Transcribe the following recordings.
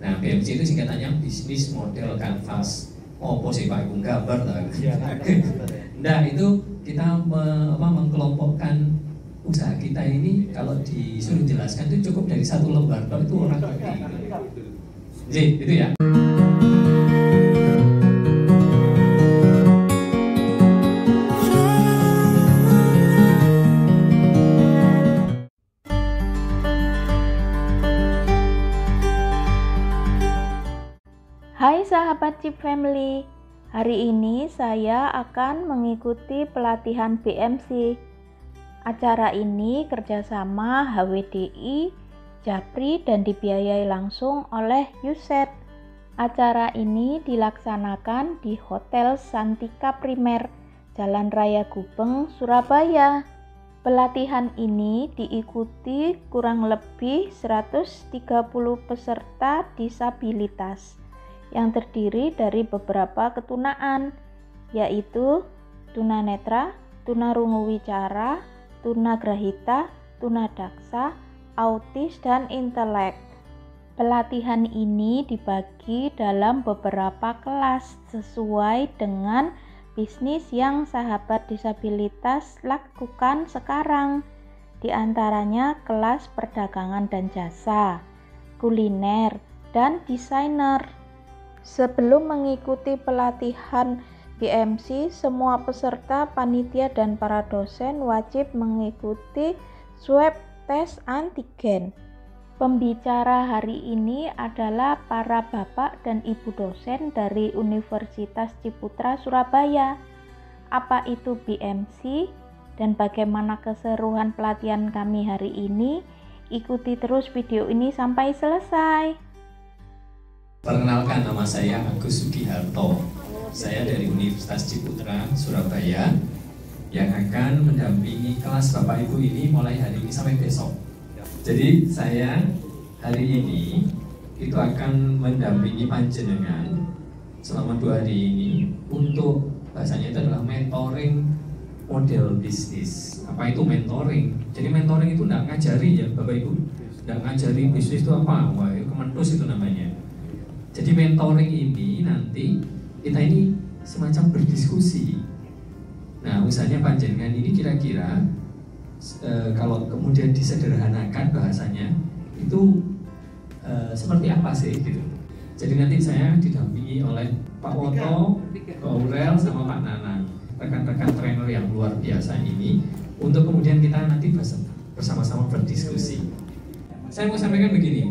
Nah, BMC itu singkatannya Business Model Canvas. Oh, sih Pak, Ibu gambar lah. Nah, itu kita mengkelompokkan usaha kita ini, kalau disuruh jelaskan itu cukup dari satu lembar, kalau itu orang ngerti. Jadi, itu ya. Hai sahabat Chip Family, hari ini saya akan mengikuti pelatihan BMC. Acara ini kerjasama HWDI, Japri, dan dibiayai langsung oleh USED. Acara ini dilaksanakan di Hotel Santika Primer, Jalan Raya Gubeng, Surabaya. Pelatihan ini diikuti kurang lebih 130 peserta disabilitas yang terdiri dari beberapa ketunaan, yaitu tunanetra, tunarungu wicara, tunagrahita, tunadaksa, autis, dan intelek. Pelatihan ini dibagi dalam beberapa kelas sesuai dengan bisnis yang sahabat disabilitas lakukan sekarang. Di antaranya kelas perdagangan dan jasa, kuliner, dan desainer. Sebelum mengikuti pelatihan BMC, semua peserta, panitia, dan para dosen wajib mengikuti swab tes antigen. Pembicara hari ini adalah para bapak dan ibu dosen dari Universitas Ciputra Surabaya. Apa itu BMC dan bagaimana keseruan pelatihan kami hari ini? Ikuti terus video ini sampai selesai. Perkenalkan, nama saya Agus Sugiharto. Saya dari Universitas Ciputra Surabaya yang akan mendampingi kelas Bapak Ibu ini mulai hari ini sampai besok. Jadi saya hari ini itu akan mendampingi panjenengan selama 2 hari ini untuk bahasanya itu adalah mentoring model bisnis. Apa itu mentoring? Jadi mentoring itu tidak ngajari ya Bapak Ibu, tidak ngajari bisnis itu apa, wah itu Kementus itu namanya. Jadi mentoring ini nanti kita ini semacam berdiskusi. Nah, misalnya panjenengan ini kira-kira kalau kemudian disederhanakan bahasanya itu seperti apa sih gitu. Jadi nanti saya didampingi oleh Pak Woto, Pak Aurel, sama Pak Nana, rekan-rekan trainer yang luar biasa ini, untuk kemudian kita nanti bersama-sama berdiskusi. Saya mau sampaikan begini.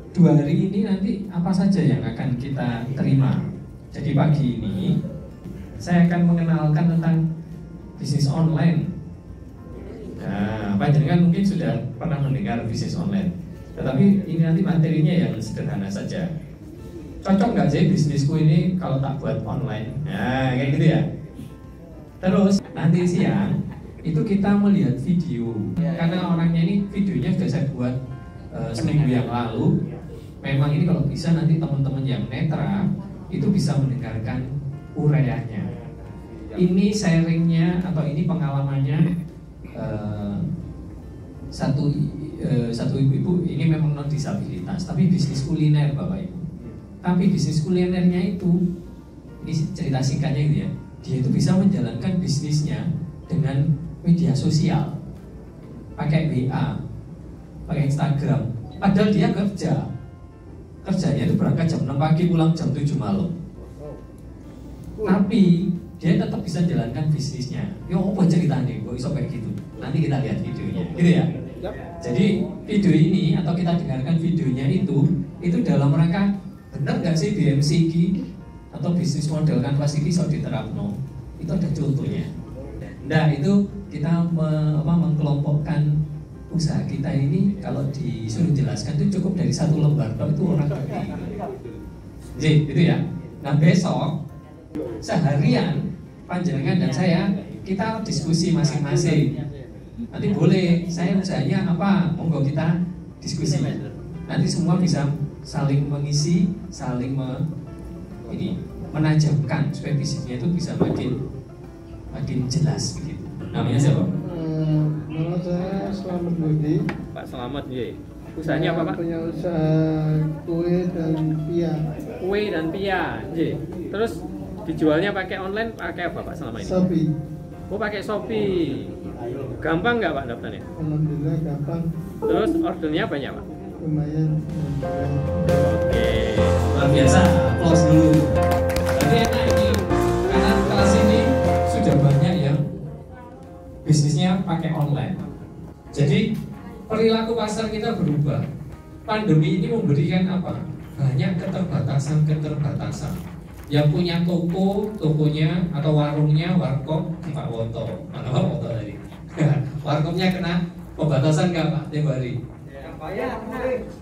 2 hari ini nanti apa saja yang akan kita terima. Jadi pagi ini saya akan mengenalkan tentang bisnis online. Nah, panjenengan mungkin sudah pernah mendengar bisnis online, tetapi ini nanti materinya yang sederhana saja. Cocok nggak sih bisnisku ini kalau tak buat online? Nah, kayak gitu ya. Terus nanti siang itu kita melihat video, karena orangnya ini videonya sudah saya buat seminggu yang lalu. Memang ini kalau bisa nanti teman-teman yang netra itu bisa mendengarkan uraiannya. Ini sharingnya atau ini pengalamannya satu ibu-ibu ini memang non disabilitas, tapi bisnis kuliner Bapak Ibu. Tapi bisnis kulinernya itu, ini cerita singkatnya gitu ya, dia itu bisa menjalankan bisnisnya dengan media sosial, pakai WA, pakai Instagram, padahal dia kerjanya itu berangkat jam 6 pagi, pulang jam 7 malam. Tapi dia tetap bisa jalankan bisnisnya. Ya apa ceritanya kok bisa kayak gitu? Nanti kita lihat videonya, gitu ya. Jadi video ini atau kita dengarkan videonya itu dalam rangka benar nggak sih BMC atau bisnis model Canvas ini bisa diterapno? Itu ada contohnya. Nah itu kita mengkelompokkan usaha kita ini, kalau disuruh jelaskan itu cukup dari satu lembar, kalau itu orang ngerti. Jadi itu ya. Nah besok seharian panjenengan dan saya kita diskusi masing-masing. Nanti boleh saya usahanya apa, monggo kita diskusi. Nanti semua bisa saling mengisi, saling menajamkan supaya bisnisnya itu bisa makin jelas begitu. Namanya siapa? Nama saya Slamet Budi. Pak Slamet, ya. Usahanya apa Pak? Punya usaha kue dan pia. Kue dan pia. J. Terus dijualnya pakai online, pakai apa Pak selama ini? Shopee. Oh, pakai Shopee. Gampang nggak Pak daftarnya? Alhamdulillah gampang. Terus ordernya banyak Pak? Lumayan. Oke. Luar biasa, applause dulu. Berarti enak ini, karena kelas ini sudah banyak yang bisnisnya pakai online. Jadi perilaku pasar kita berubah. Pandemi ini memberikan apa? Banyak keterbatasan. Yang punya toko, tokonya atau warungnya, warkop, Pak Woto. Mana Pak Woto tadi? Warkopnya kena pembatasan nggak Pak tiap hari?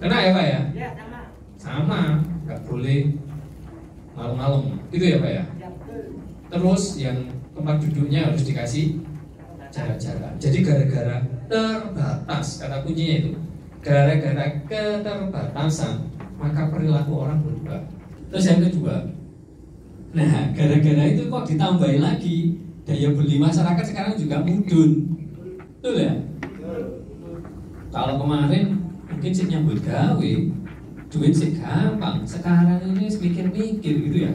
Kena ya Pak ya? Sama, nggak boleh malam-malam, gitu ya Pak ya? Terus yang tempat duduknya harus dikasih jarak-jarak. Jadi gara-gara terbatas, kata kuncinya itu. Gara-gara keterbatasan, maka perilaku orang berubah. Terus yang kedua, nah gara-gara itu kok ditambahin lagi daya beli masyarakat sekarang juga mudun. Betul ya? Kalau kemarin mungkin sih nyambut gawe, duit sih gampang. Sekarang ini mikir-mikir gitu ya.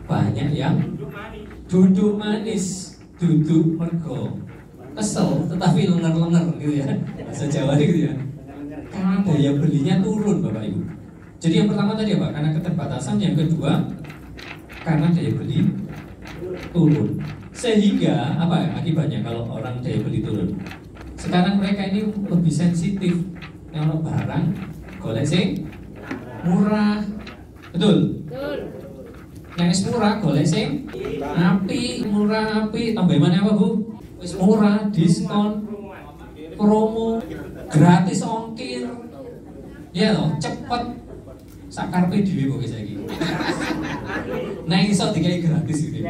Banyak yang duduk manis, duduk mergo kesel, tetapi lenger-lenger gitu ya. Bahasa Jawa gitu ya. Karena daya belinya turun Bapak Ibu. Jadi yang pertama tadi apa? Karena keterbatasan. Yang kedua, karena daya beli turun. Sehingga apa ya akibatnya kalau orang daya beli turun? Sekarang mereka ini lebih sensitif. Kalau barang golek sing murah. Betul? Betul. Yang murah golek sing api, murah api. Tambah mana apa Bu? Wis murah, diskon, promo, gratis ongkir. Ya loh, cepet. Sakarpe dhewe kok saiki. Nah, iso dikai gratis gitu.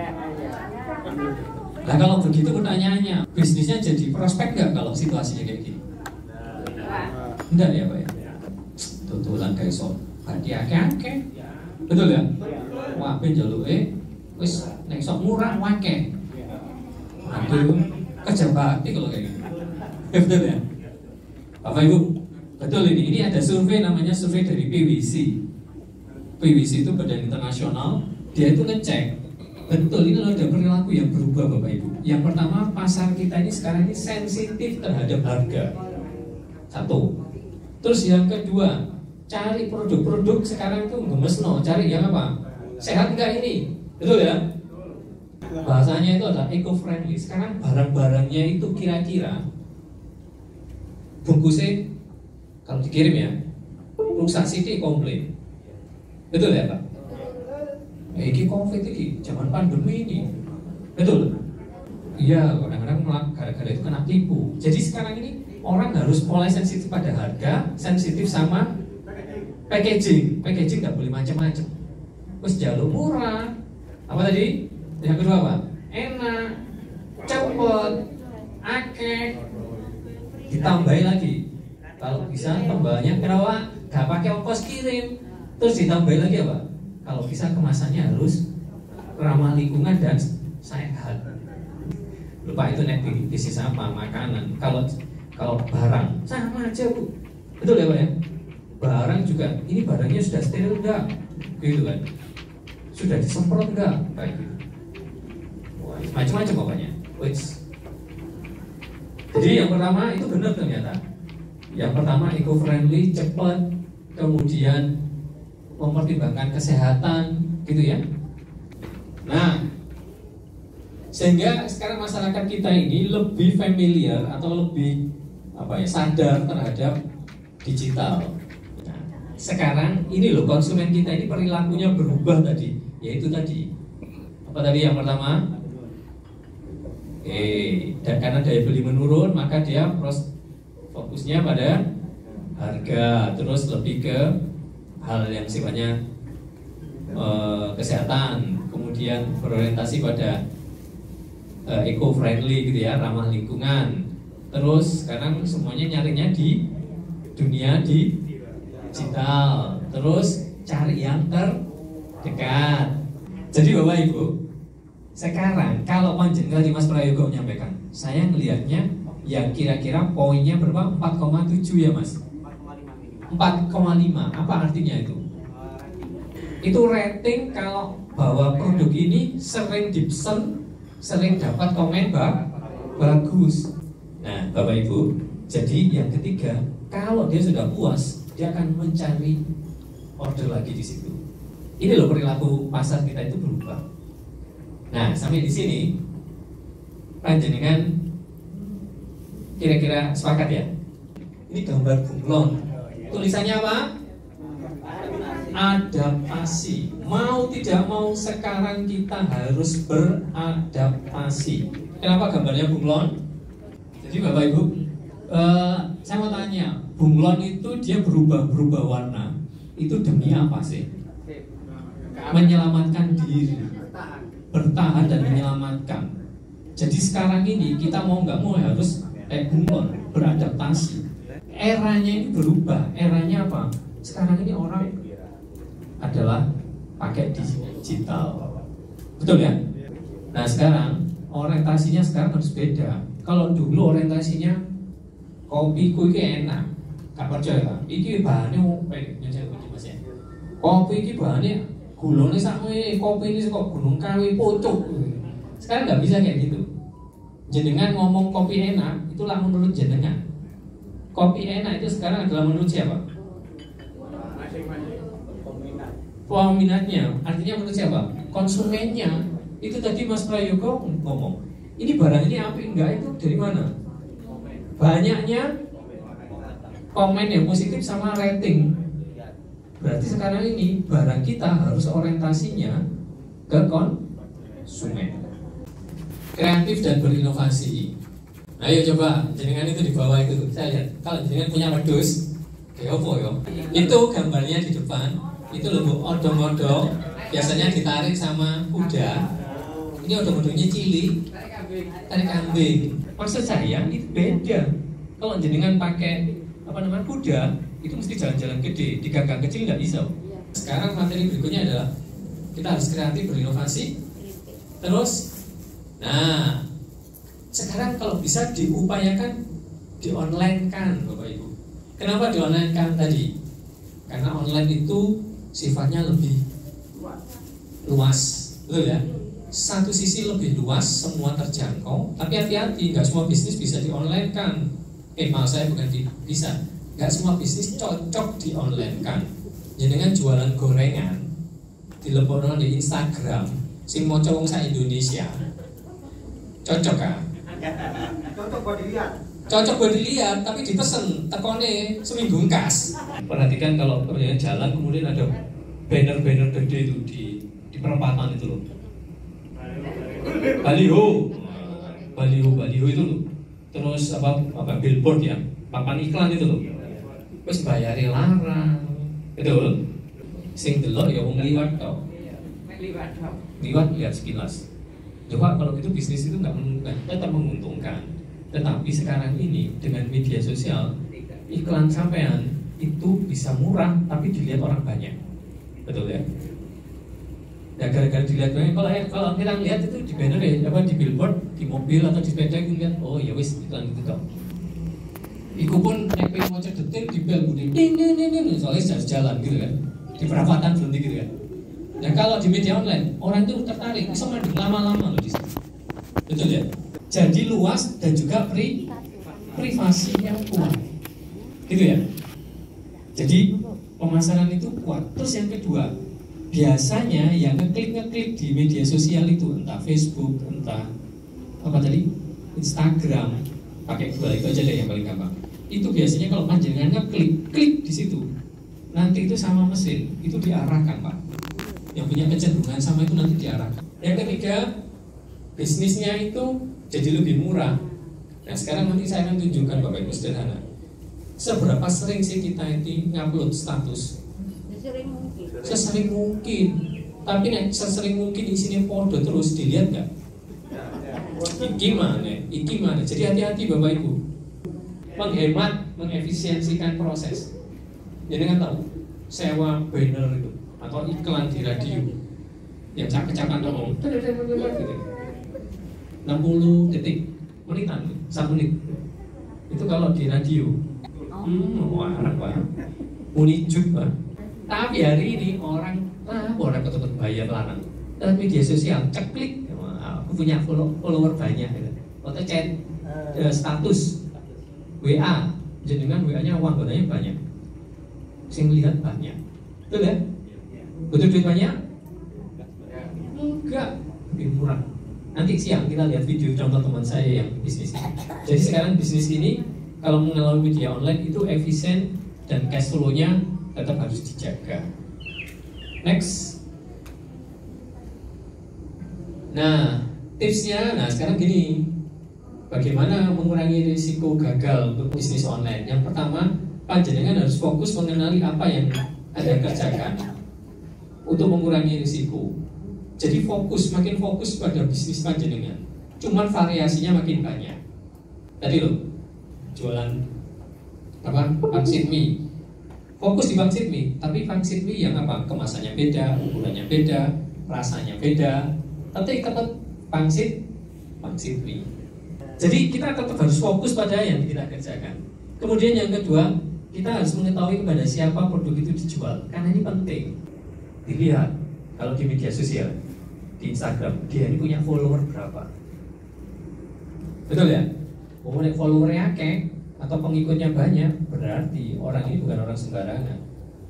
Nah kalau begitu pertanyaannya, bisnisnya jadi prospek nggak kalau situasinya kayak gini? Enggak ya Pak ya? Tutulan kayak so, berarti akeh-akeh. Betul ya? Wah, penjaluke wis nek sok murah akeh. Aduh, kerja bakti kalau kayak gitu. Betul ya? Bapak Ibu, betul ini. Ini ada survei namanya survei dari PwC. PwC itu badan internasional. Dia itu ngecek. Betul, ini ada perilaku yang berubah Bapak Ibu. Yang pertama, pasar kita ini sekarang ini sensitif terhadap harga. Satu. Terus yang kedua, cari produk-produk sekarang itu gemesno, cari yang apa? Sehat enggak ini? Betul ya? Bahasanya itu adalah eco-friendly. Sekarang barang-barangnya itu kira-kira bungkusnya kalau dikirim ya, rusak sithik komplain. Betul ya Pak? Ini COVID ini, zaman pandemi ini. Betul? Iya, kadang-kadang gara-gara itu kena tipu. Jadi sekarang ini orang harus mulai sensitif pada harga, sensitif sama packaging. Packaging nggak boleh macam-macam. Terus jalur murah. Apa tadi? Yang kedua apa? Enak, cepet, akeh. Ditambahin lagi. Kalau bisa tambahnya kenapa? Gak pakai ongkos kirim. Terus ditambahin lagi apa? Kalau bisa kemasannya harus ramah lingkungan dan sehat. Lupa itu net bisnis apa makanan. Kalau barang sama aja Bu. Betul ya Pak ya? Barang juga ini barangnya sudah steril enggak? Gitu kan? Sudah disemprot enggak? Kayak gitu. Wah, macam-macam pokoknya. Jadi yang pertama itu benar ternyata. Yang pertama eco-friendly, cepat, kemudian mempertimbangkan kesehatan, gitu ya. Nah, sehingga sekarang masyarakat kita ini lebih familiar atau lebih sadar terhadap digital. Nah, sekarang ini loh konsumen kita ini perilakunya berubah tadi, yaitu tadi apa tadi yang pertama? Dan karena daya beli menurun, maka dia fokusnya pada harga, terus lebih ke hal yang sifatnya kesehatan, kemudian berorientasi pada eco-friendly gitu ya, ramah lingkungan. Terus sekarang semuanya nyarinya di dunia digital. Terus cari yang terdekat. Jadi Bapak Ibu, sekarang kalau panjenengan Mas Prayogo menyampaikan, saya melihatnya yang kira-kira poinnya berapa? 4,7 ya Mas? 4,5. Apa artinya itu? Itu rating kalau bahwa produk ini sering dipesan, sering dapat komen bagus. Nah, Bapak Ibu, jadi yang ketiga, kalau dia sudah puas, dia akan mencari order lagi di situ. Ini loh perilaku pasar kita itu berubah. Nah, sampai di sini panjenengan kira-kira sepakat ya? Ini gambar bunglon. Tulisannya apa? Adaptasi. Mau tidak mau sekarang kita harus beradaptasi. Kenapa gambarnya bunglon? Jadi Bapak Ibu, saya mau tanya, bunglon itu dia berubah warna. Itu demi apa sih? Menyelamatkan diri, bertahan dan menyelamatkan. Jadi sekarang ini kita mau nggak mau harus bunglon, beradaptasi. Eranya ini berubah. Eranya apa? Sekarang ini orang adalah pakai digital. Betul ya? Nah sekarang orientasinya sekarang harus beda. Kalau dulu orientasinya kopi kuwi enak, gak percaya. Iki bahannya kopi iki bahannya gulone sakme, kopi ini kok Gunung Kawi pucuk. Sekarang nggak bisa kayak gitu. Jenengan ngomong kopi enak, itulah menurut jenengan. Kopi enak itu sekarang adalah menurut siapa? Peminatnya, artinya menurut siapa? Konsumennya. Itu tadi Mas Prayogo ngomong, ini barang ini apik enggak, itu dari mana? Banyaknya komen yang positif sama rating. Berarti sekarang ini barang kita harus orientasinya ke konsumen. Kreatif dan berinovasi. Ayo coba, jenengan itu di bawah itu. Saya lihat, kalau jenengan punya wedus, kayak apa ya? Itu gambarnya di depan. Itu loh odong-odong, biasanya ditarik sama kuda. Ini odong-odongnya cilik, tarik kambing. Maksud saya itu beda. Kalau jenengan pakai kuda, itu mesti jalan-jalan gede, di gang kecil nggak bisa. Sekarang materi berikutnya adalah kita harus kreatif berinovasi. Terus, nah sekarang kalau bisa diupayakan di online kan, Bapak Ibu. Kenapa di online kan tadi? Karena online itu sifatnya lebih luas, betul ya? Satu sisi lebih luas, semua terjangkau. Tapi hati-hati, nggak semua bisnis bisa di online kan. Maaf saya bukan bisa. Nggak semua bisnis cocok di online kan. Jenengan jualan gorengan dilebokno di Instagram, sing maca wong sak Indonesia. Cocok kan? Cocok buat dilihat, tapi dipesen tekone seminggu ngas. Perhatikan kalau perjalanan jalan kemudian ada banner-banner gede itu di perempatan itu loh. Baliho itu loh. Terus apa billboard ya, papan iklan itu loh. Terus bayari larang, betul. Sing delok ya wong liwat tok. Liwat lihat sekilas. Coba kalau itu bisnis itu nggak menguntungkan, tetap menguntungkan. Tetapi sekarang ini dengan media sosial, iklan sampean itu bisa murah tapi dilihat orang banyak, betul ya? Nah gara-gara dilihat banyak, kalau kita lihat itu di banner ya, apa di billboard, di mobil atau di sepeda itu lihat, oh ya wis iklan itu dong. Iku pun naik pengen mau detik di bel bunyi, ding, soalnya jalan gitu kan, di perapatan berhenti gitu kan. Nah kalau di media online orang itu tertarik, bisa main lama-lama loh di situ, betul ya? Jadi luas dan juga privasi yang kuat, gitu ya. Jadi pemasaran itu kuat. Terus yang kedua, biasanya yang ngeklik di media sosial itu entah Facebook, entah apa tadi Instagram, pakai dua itu aja deh yang paling gampang. Itu biasanya kalau panjenengan klik di situ, nanti itu sama mesin itu diarahkan Pak. Yang punya kecenderungan sama itu nanti diarahkan. Yang ketiga, bisnisnya itu jadi lebih murah. Nah sekarang nanti saya akan tunjukkan Bapak Ibu sederhana. Seberapa sering sih kita itu ngupload status? Sesering mungkin. Tapi sesering mungkin isinya podo terus dilihat nggak? Iki mana? Jadi hati-hati Bapak Ibu. Menghemat, mengefisiensikan proses. Jadi kan tahu sewa banner itu atau iklan di radio yang cakep-cakepan ngomong 60 detik menitan 1 menit itu kalau di radio wah enak banget Unijuk, Pak. Tapi hari ini orang ketemu bayar larang. Dalam media sosial, ceklik, aku punya follower banyak, foto chat, status, WA, jenengan WA-nya uang gunanya banyak, sing lihat banyak, betul ya? Butuh duit banyak? Enggak, lebih murah. Nanti siang kita lihat video contoh teman saya yang bisnis. Jadi sekarang bisnis ini kalau melalui media online itu efisien dan cash flow-nya tetap harus dijaga. Next. Nah, tipsnya, sekarang gini, bagaimana mengurangi risiko gagal untuk bisnis online? Yang pertama, panjenengan harus fokus mengenali apa yang Anda kerjakan untuk mengurangi risiko. Jadi makin fokus pada bisnis panjenengan. Cuman variasinya makin banyak. Tadi loh, jualan pangsit mie. Fokus di pangsit mie, tapi pangsit mie yang apa? Kemasannya beda, ukurannya beda, rasanya beda. Tapi tetap pangsit mie. Jadi kita tetap harus fokus pada yang kita kerjakan. Kemudian yang kedua, kita harus mengetahui kepada siapa produk itu dijual. Karena ini penting. Dilihat kalau di media sosial, di Instagram, dia ini punya follower berapa. Betul ya? Kemudian followernya atau pengikutnya banyak, berarti orang ini bukan orang sembarangan.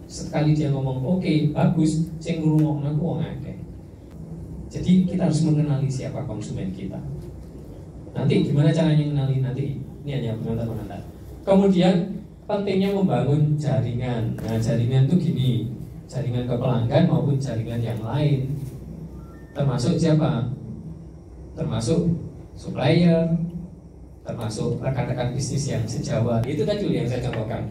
Sekali dia ngomong oke, bagus, sing ngrungokno ku wong akeh. Jadi kita harus mengenali siapa konsumen kita. Nanti gimana caranya mengenali nanti? Ini hanya penonton. Kemudian pentingnya membangun jaringan. Nah, jaringan itu gini, jaringan ke pelanggan maupun jaringan yang lain. Termasuk siapa? Termasuk supplier, termasuk rekan-rekan bisnis yang sejawat. Itu tadi yang saya contohkan.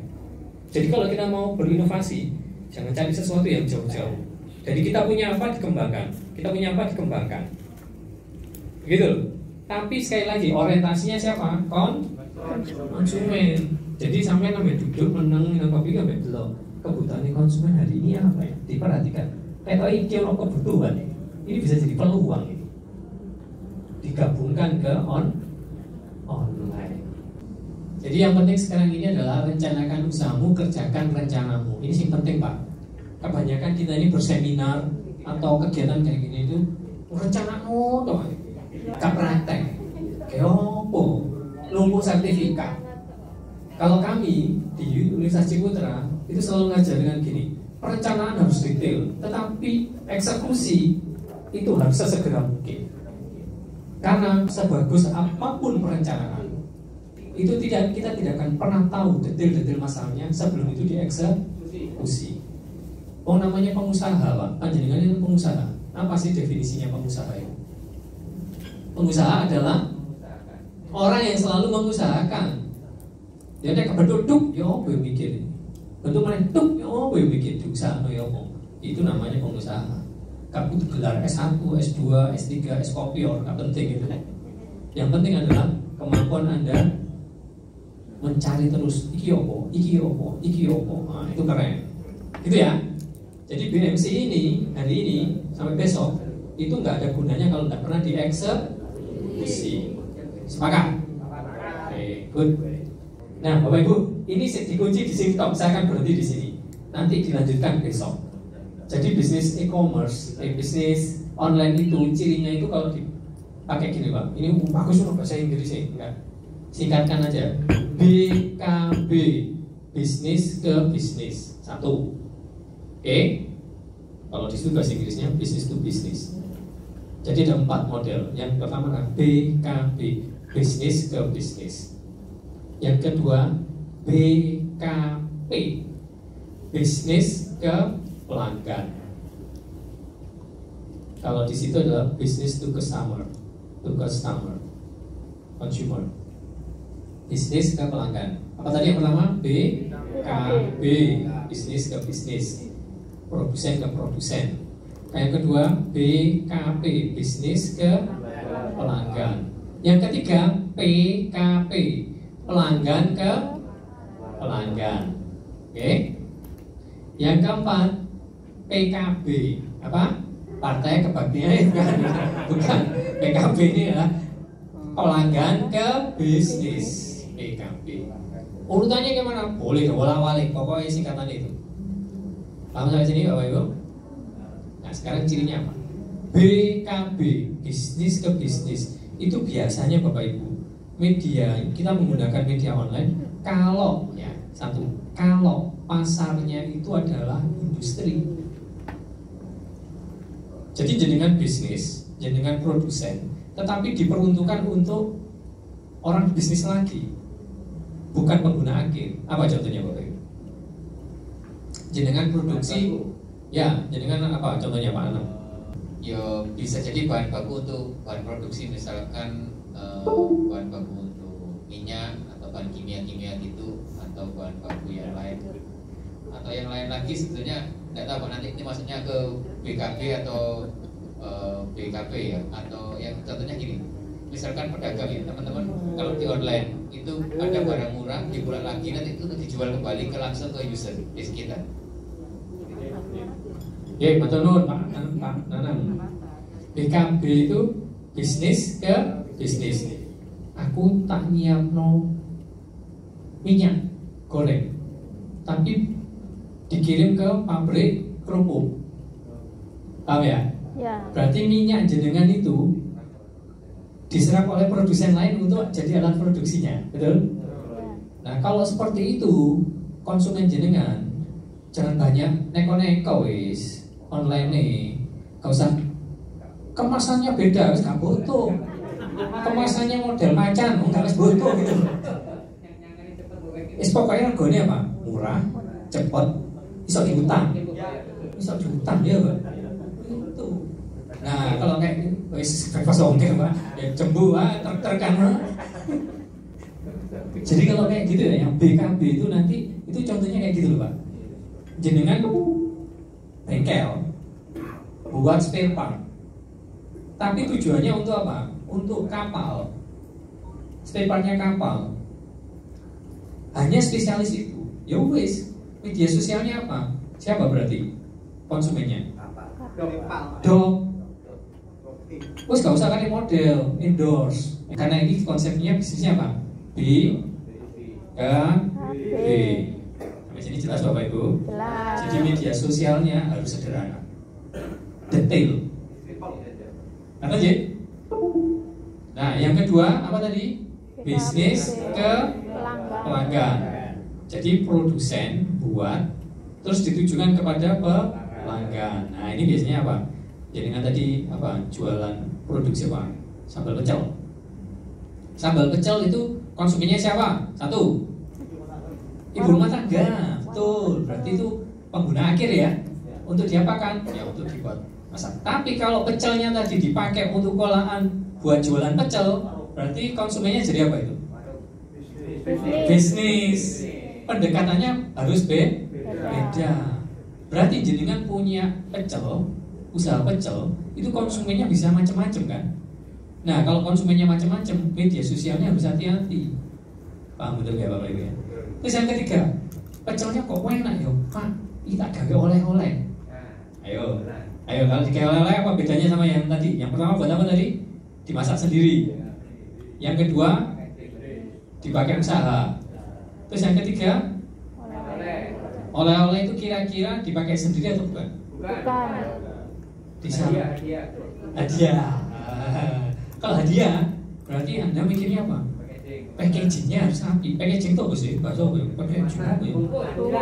Jadi kalau kita mau berinovasi, jangan cari sesuatu yang jauh-jauh. Jadi kita punya apa dikembangkan, begitu. Tapi sekali lagi orientasinya siapa? Konsumen. Jadi sampai namanya duduk menang minum kopi sampai belum. Kebutuhan konsumen hari ini apa ya? Diperhatikan. Kayak iki ono kebutuhan ya. Ini bisa jadi peluang ini. Digabungkan ke online. Jadi yang penting sekarang ini adalah rencanakan usahamu, kerjakan rencanamu. Ini sih penting, Pak. Kebanyakan kita ini berseminar atau kegiatan kayak gini itu rencana toh, gak praktek. Kayak apa? Nunggu sertifikat. Kalau kami di Universitas Ciputra itu selalu ngajar dengan gini, perencanaan harus detail, tetapi eksekusi itu harus sesegera mungkin. Karena sebagus apapun perencanaan, itu kita tidak akan pernah tahu detail-detail masalahnya sebelum itu dieksekusi. Oh, namanya pengusaha, Pak. Panjenengan itu pengusaha. Apa sih definisinya pengusaha itu? Pengusaha adalah orang yang selalu mengusahakan. Dia ada berduduk, yo, gue mikir. Bentuk meleduk, yo, gue mikir usaha, yo, itu namanya pengusaha. Kamu gelar S1, S2, S3, S-Kopior, gak penting itu. Yang penting adalah kemampuan Anda mencari terus iki opo. Nah, itu keren. Gitu ya. Jadi BMC ini hari ini sampai besok itu nggak ada gunanya kalau nggak pernah dieksekusi. Sepakat? Oke, good. Nah, Bapak Ibu, ini dikunci di sini. Saya akan berhenti di sini. Nanti dilanjutkan besok. Jadi bisnis e-commerce, bisnis online itu cirinya itu kalau dipakai gini, Pak. Ini bagus loh bahasa Inggris ya, enggak. Singkatkan aja. BKB, bisnis ke bisnis. Satu. Oke. Kalau di situ bahasa Inggrisnya bisnis to bisnis. Jadi ada 4 model. Yang pertama adalah BKB, bisnis ke bisnis. Yang kedua BKP, bisnis ke pelanggan. Kalau di situ adalah business to customer, consumer. Bisnis ke pelanggan. Apa tadi yang pertama? BKB, bisnis ke bisnis, produsen ke produsen. Yang kedua BKP, bisnis ke pelanggan. Yang ketiga PKP, pelanggan ke pelanggan. Oke. Yang keempat PKB, apa? Partai Kebaktian, bukan. PKB ini adalah pelanggan ke bisnis, PKB. Urutannya gimana? Boleh bolak-balik, pokoknya singkatan itu. Paham sampai sini Bapak Ibu? Nah sekarang cirinya apa? BKB, bisnis ke bisnis. Itu biasanya Bapak Ibu, media, kita menggunakan media online. Kalau ya satu, kalau pasarnya itu adalah industri. Jadi jenengan bisnis, jenengan produsen, tetapi diperuntukkan untuk orang bisnis lagi, bukan pengguna akhir. Apa contohnya Bapak Ibu? Jenengan produksi, ya jenengan apa contohnya Pak Anam? Ya bisa jadi bahan baku untuk bahan produksi, misalkan bahan baku untuk minyak atau bahan kimia-kimia gitu, atau bahan baku yang lain, atau yang lain lagi sebetulnya tidak tahu nanti ini maksudnya ke BKB atau BKP ya, atau yang contohnya gini, misalkan pedagang ya teman-teman, kalau di online itu ada barang murah dibuat lagi nanti itu dijual kembali langsung ke user di sekitar. Ya, betul Nur, Pak Nanang. BKB itu bisnis ke bisnis. Aku tak nyiapno minyak goreng, tapi dikirim ke pabrik kerupuk. Paham ya? Ya. Berarti minyak jenengan itu diserap oleh produsen lain untuk jadi alat produksinya, betul? Nah, kalau seperti itu, konsumen jenengan jangan banyak neko-neko wis online nih, gak usah kemasannya beda, wis gak butuh. Kemasannya model macan, enggak wis butuh gitu. Wis pokoknya regane apa? Murah, cepet, iso diutang. Iso diutang ya, Pak. Itu. Nah, kalau kayak wis breakfast ongkir, Pak, ya cembu, terkan. Jadi kalau kayak gitu ya, yang BKB itu nanti itu contohnya kayak gitu loh, Pak. Jenengan bengkel buat spare part, tapi tujuannya untuk apa? Untuk kapal, spare partnya kapal. Hanya spesialis itu. Ya wis, media sosialnya apa? Siapa berarti konsumennya? Dok. Wis gak usah kan model endorse, karena ini konsepnya bisnisnya apa? B K B. Sampai sini jelas Bapak Ibu? Jelas. Jadi media sosialnya harus sederhana, detail. Apa sih? Nah, yang kedua apa tadi? Bisnis ke pelanggan. Jadi produsen buat, terus ditujukan kepada pelanggan. Nah, ini biasanya apa? Jadi kan tadi apa? Jualan produksi apa? Sambal pecel. Sambal pecel itu konsumennya siapa? Satu, ibu rumah tangga. Betul, berarti itu pengguna akhir ya. Untuk diapakan? Ya untuk dibuat masak. Tapi kalau pecelnya tadi dipakai untuk olahan buat jualan pecel, berarti konsumennya jadi apa itu? Bisnis. Pendekatannya harus beda. Berarti jenengan punya pecel, usaha pecel, itu konsumennya bisa macam-macam kan? Nah, kalau konsumennya macam-macam, media sosialnya harus hati-hati. Paham betul ya Bapak Ibu ya? Terus yang ketiga, pecelnya kok enak ya Pak, kita gawe oleh-oleh. Ayo kalau digawe oleh-oleh apa bedanya sama yang tadi? Yang pertama buat apa tadi? Dimasak sendiri. Yang kedua dipakai usaha. Terus yang ketiga, oleh-oleh itu kira-kira dipakai sendiri atau bukan? Bukan. Hadiah. Kalau hadiah berarti Anda mikirnya apa? Packagingnya harus rapi. Packaging itu apa sih? Bahasa apa ya? Packaging apa ya?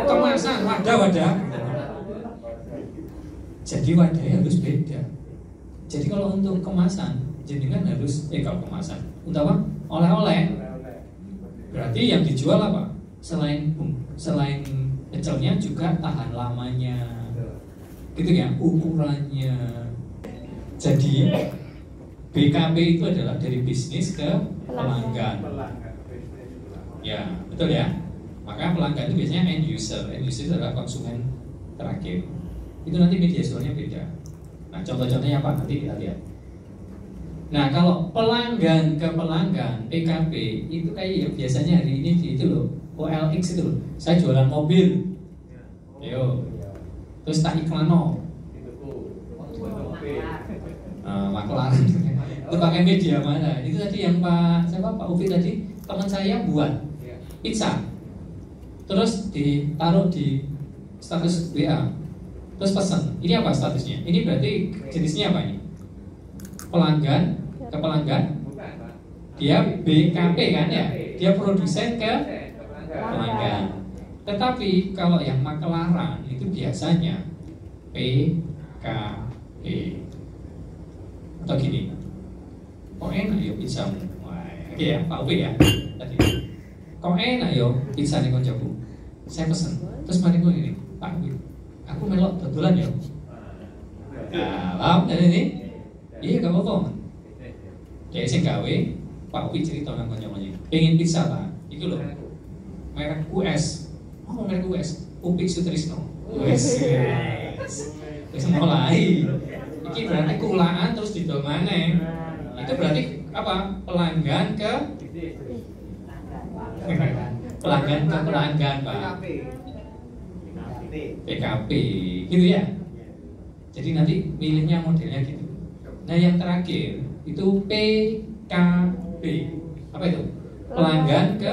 Kemasan, wadah. Jadi wadahnya harus beda. Jadi kalau untuk kemasan, jenengan harus kalau kemasan untuk apa? Oleh-oleh. Berarti yang dijual apa? Selain pecelnya juga tahan lamanya, gitu ya, ukurannya. Jadi BKB itu adalah dari bisnis ke pelanggan. Ya, betul ya. Maka pelanggan itu biasanya end user. End user adalah konsumen terakhir. Itu nanti media sosialnya beda. Nah, contoh-contohnya apa? Nanti kita lihat. Nah, kalau pelanggan ke pelanggan, PKB itu kayak ya, biasanya hari ini itu loh, OLX itu loh. Saya jualan mobil. Yo. Terus tak iklano. Maklaran. Itu pakai media mana? Itu tadi yang Pak Ufi tadi, teman saya buat pizza. terus ditaruh di status WA, terus pesan. Ini apa statusnya? Ini berarti jenisnya apa ini? Pelanggan ke pelanggan. Dia BKP kan ya? Dia produsen ke pelanggan. Tetapi kalau yang makelaran itu biasanya PKP. Atau gini, kok enak ya pizzamu? Oke ya, Pak Upi ya tadi. Kok enak ya pizza nih koncoku? Saya pesen, terus mari gue ini, Pak Upi, aku melok dodolan ya. Paham dari ini? Iya gak apa-apa. Kayak sing gawe, Pak Upi cerita nang konco-konco. Pengen pizza Pak, itu loh. Merek US. Oh merek US, Upik Sutrisno. Wes. Wes mulai. Iki berarti kulaan terus didol maneh. Itu berarti apa? Pelanggan ke pelanggan, Pak. PKP. Gitu ya. Jadi nanti milihnya modelnya gitu. Nah, yang terakhir itu PKB. Apa itu? Pelanggan ke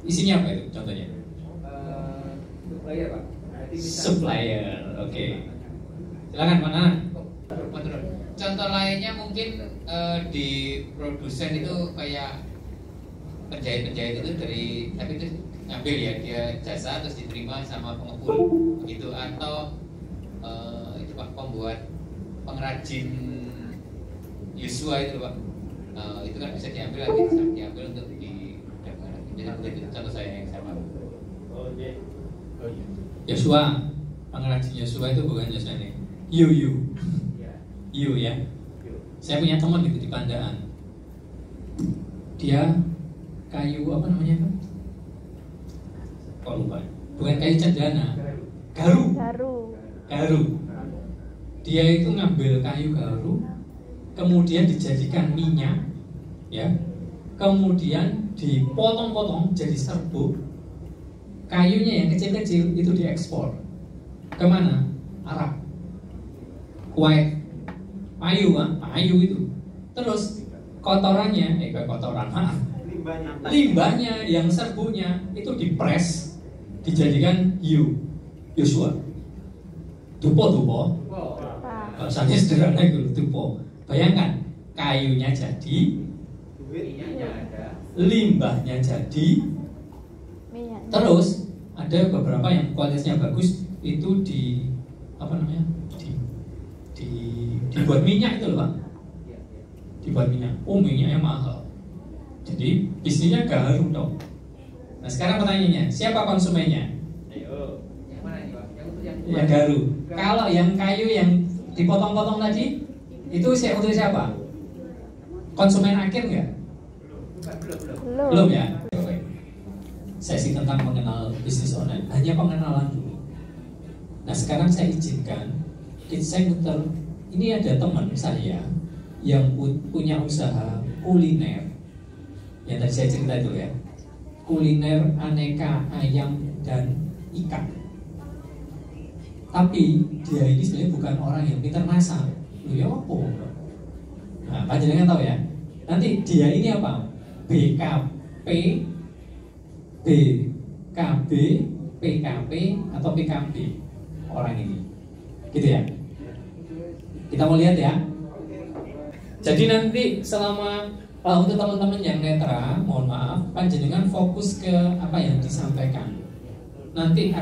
isinya apa itu contohnya? Supplier Pak. Supplier, oke. Silakan mana? Contoh lainnya mungkin di produsen itu kayak penjahit-penjahit itu dari, tapi itu ngambil ya, dia jasa terus diterima sama pengepul gitu, atau itu Pak, pembuat pengrajin Yosua itu Pak, itu kan bisa diambil lagi, bisa diambil untuk didapatkan. Jadi itu contoh saya yang sama. Yosua, pengrajin Yosua itu bukan Yosua nih. Yu ya. Saya punya teman gitu di Pandaan. Dia kayu apa namanya Pak? Kok lupa? Bukan kayu cendana. Garu. Dia itu ngambil kayu garu, kemudian dijadikan minyak, ya. Kemudian dipotong-potong jadi serbuk. Kayunya yang kecil-kecil itu diekspor. Kemana? Arab, Kuwait, payu itu. Terus kotorannya, limbahnya yang serbuknya itu dipres, dijadikan Yosua. Dupo. Bahasanya sederhana itu dupo. Bayangkan, kayunya jadi, limbahnya jadi, terus ada beberapa yang kualitasnya bagus itu dibuat minyak itu loh Pak. Dibuat minyak. Oh minyaknya mahal. Jadi bisnisnya garu dong. Nah sekarang pertanyaannya, siapa konsumennya? Yang mana ini Pak? Yang garu. Kalau yang kayu yang dipotong-potong tadi itu untuk siapa? Konsumen akhir nggak? Belum ya. Sesi tentang mengenal bisnis online hanya pengenalan dulu. Nah sekarang saya izinkan, saya muter. Ini ada teman saya yang punya usaha kuliner, yang tadi saya cerita itu ya, kuliner aneka ayam dan ikan. Tapi dia ini sebenarnya bukan orang yang pintar masak. Loh ya apa? Nah, panjenengan tahu ya. Nanti dia ini apa? BKP, PKP atau PKB orang ini. Gitu ya. Kita mau lihat ya. Jadi nanti selama untuk teman-teman yang netra, mohon maaf, panjenengan fokus ke apa yang disampaikan. Nanti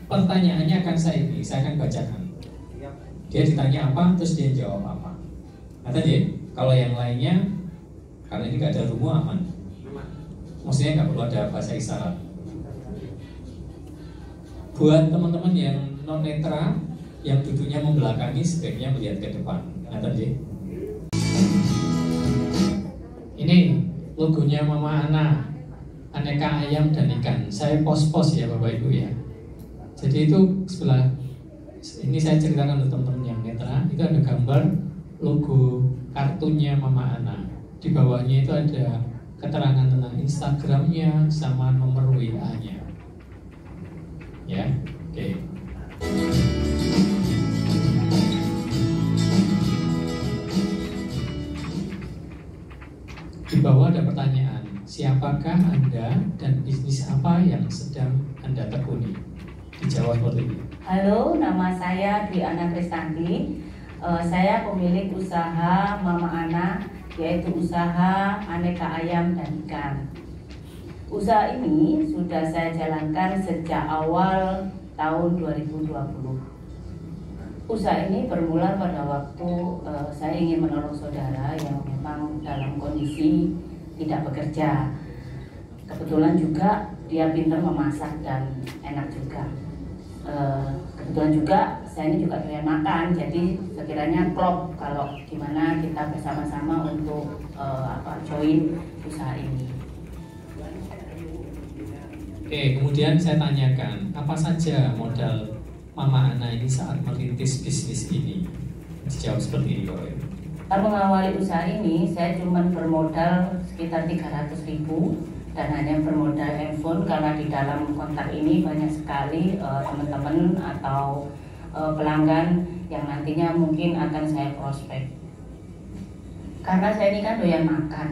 pertanyaannya akan saya akan bacakan. Dia ditanya apa, terus dia jawab apa. Nah tadi, kalau yang lainnya, karena ini gak ada rumus aman. Maksudnya nggak perlu ada bahasa isyarat. Buat teman-teman yang non netra, yang duduknya membelakangi, sebaiknya melihat ke depan. Nah tadi. Ini logonya Mama Ana, aneka ayam dan ikan. Saya pos-pos ya Bapak Ibu ya. Jadi itu sebelah ini saya ceritakan untuk teman-teman yang netra. Itu ada gambar logo kartunnya Mama Ana. Di bawahnya itu ada keterangan tentang Instagramnya sama nomor WA-nya. Ya, oke. Di bawah ada pertanyaan. siapakah Anda dan bisnis apa yang sedang Anda tekuni? Dijawab seperti ini. Halo, nama saya Dwi Ana Kristanti. Saya pemilik usaha Mama Ana, yaitu usaha aneka ayam dan ikan. Usaha ini sudah saya jalankan sejak awal tahun 2020. Usaha ini bermula pada waktu saya ingin menolong saudara yang memang dalam kondisi tidak bekerja. Kebetulan juga dia pintar memasak dan enak juga. Kebetulan juga saya ini juga doyan makan, jadi sekiranya klop kalau gimana kita bersama-sama untuk join usaha ini. Oke, kemudian saya tanyakan, apa saja modal Mama Ana ini saat merintis bisnis ini? Dijawab seperti ini, Pak. Kalau mengawali usaha ini, saya cuma bermodal sekitar 300.000 dan hanya bermodal handphone, karena di dalam kontak ini banyak sekali teman-teman atau pelanggan yang nantinya mungkin akan saya prospek. Karena saya ini kan doyan makan,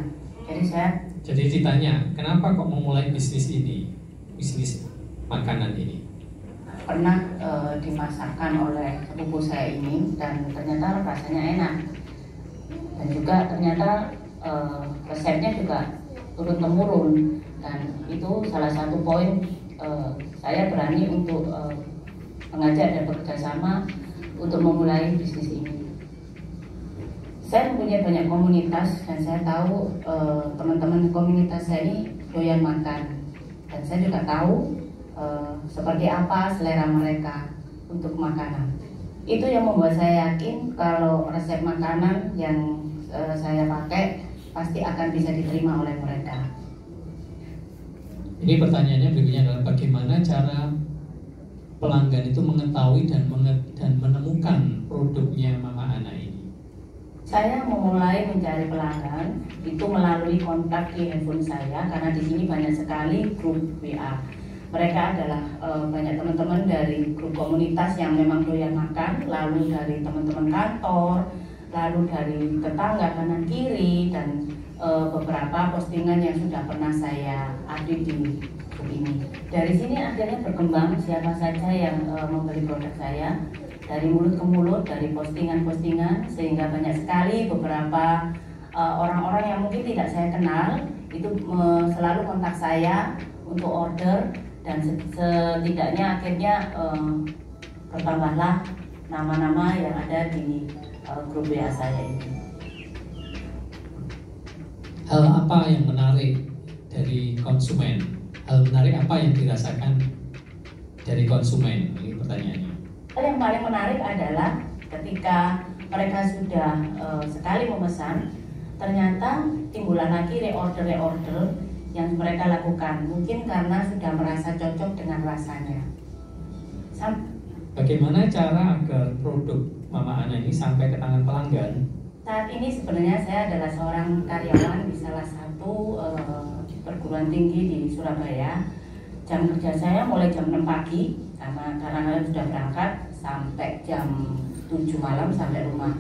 jadi ditanya, kenapa kok memulai bisnis ini, bisnis makanan ini? pernah dimasakkan oleh sepupu saya ini dan ternyata rasanya enak, dan juga ternyata resepnya juga turun-temurun, dan itu salah satu poin saya berani untuk mengajak dan bekerja sama untuk memulai bisnis ini. Saya mempunyai banyak komunitas dan saya tahu teman-teman komunitas saya ini doyan makan, dan saya juga tahu seperti apa selera mereka untuk makanan. Itu yang membuat saya yakin kalau resep makanan yang saya pakai pasti akan bisa diterima oleh mereka. Ini pertanyaannya berikutnya adalah bagaimana cara pelanggan itu mengetahui dan menemukan produknya Mama Ana ini? Saya memulai mencari pelanggan itu melalui kontak di handphone saya, karena di sini banyak sekali grup WA. Mereka adalah banyak teman-teman dari grup komunitas yang memang doyan makan, lalu dari teman-teman kantor, lalu dari tetangga kanan kiri, dan beberapa postingan yang sudah pernah saya update di grup ini. Dari sini akhirnya berkembang siapa saja yang membeli produk saya, dari mulut ke mulut, dari postingan-postingan, sehingga banyak sekali beberapa orang-orang yang mungkin tidak saya kenal itu selalu kontak saya untuk order, dan setidaknya akhirnya bertambahlah nama-nama yang ada di grup WA saya ini. Hal apa yang menarik dari konsumen? Hal menarik apa yang dirasakan dari konsumen? Ini pertanyaannya. Hal yang paling menarik adalah ketika mereka sudah sekali memesan, ternyata timbulan lagi reorder yang mereka lakukan, mungkin karena sudah merasa cocok dengan rasanya. Bagaimana cara agar produk Mama Ana ini sampai ke tangan pelanggan? Saat ini sebenarnya saya adalah seorang karyawan di salah satu perguruan tinggi di Surabaya. Jam kerja saya mulai jam 6 pagi, karena kadang-kadang sudah berangkat sampai jam 7 malam sampai rumah.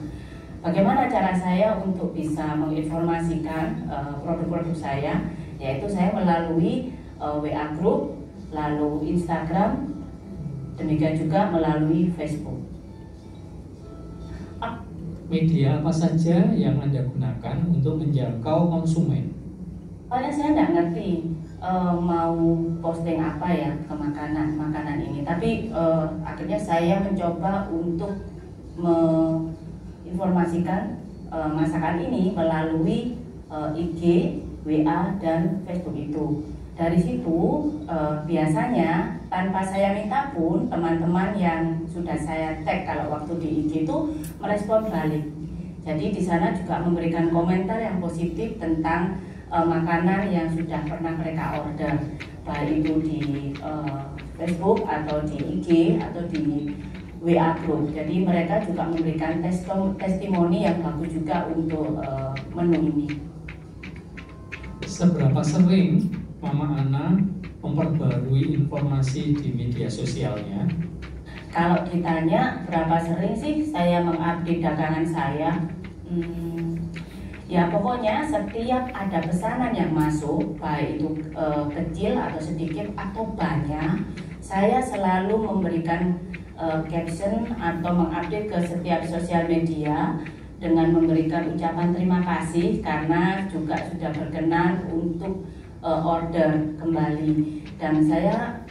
Bagaimana cara saya untuk bisa menginformasikan produk-produk saya? Yaitu saya melalui WA group, lalu Instagram, demikian juga melalui Facebook. Media apa saja yang Anda gunakan untuk menjangkau konsumen? Soalnya saya nggak ngerti mau posting apa ya ke makanan ini, tapi akhirnya saya mencoba untuk menginformasikan masakan ini melalui IG, WA, dan Facebook itu. Dari situ biasanya tanpa saya minta pun teman-teman yang sudah saya tag kalau waktu di IG itu merespon balik. Jadi di sana juga memberikan komentar yang positif tentang makanan yang sudah pernah mereka order, baik itu di Facebook atau di IG atau di WA group. Jadi mereka juga memberikan testimoni yang bagus juga untuk menu ini. Seberapa sering Mama Ana memperbarui informasi di media sosialnya? Kalau ditanya berapa sering sih saya mengupdate dagangan saya, Ya pokoknya setiap ada pesanan yang masuk, baik itu kecil atau sedikit atau banyak, saya selalu memberikan caption atau mengupdate ke setiap sosial media dengan memberikan ucapan terima kasih karena juga sudah berkenan untuk order kembali. Dan saya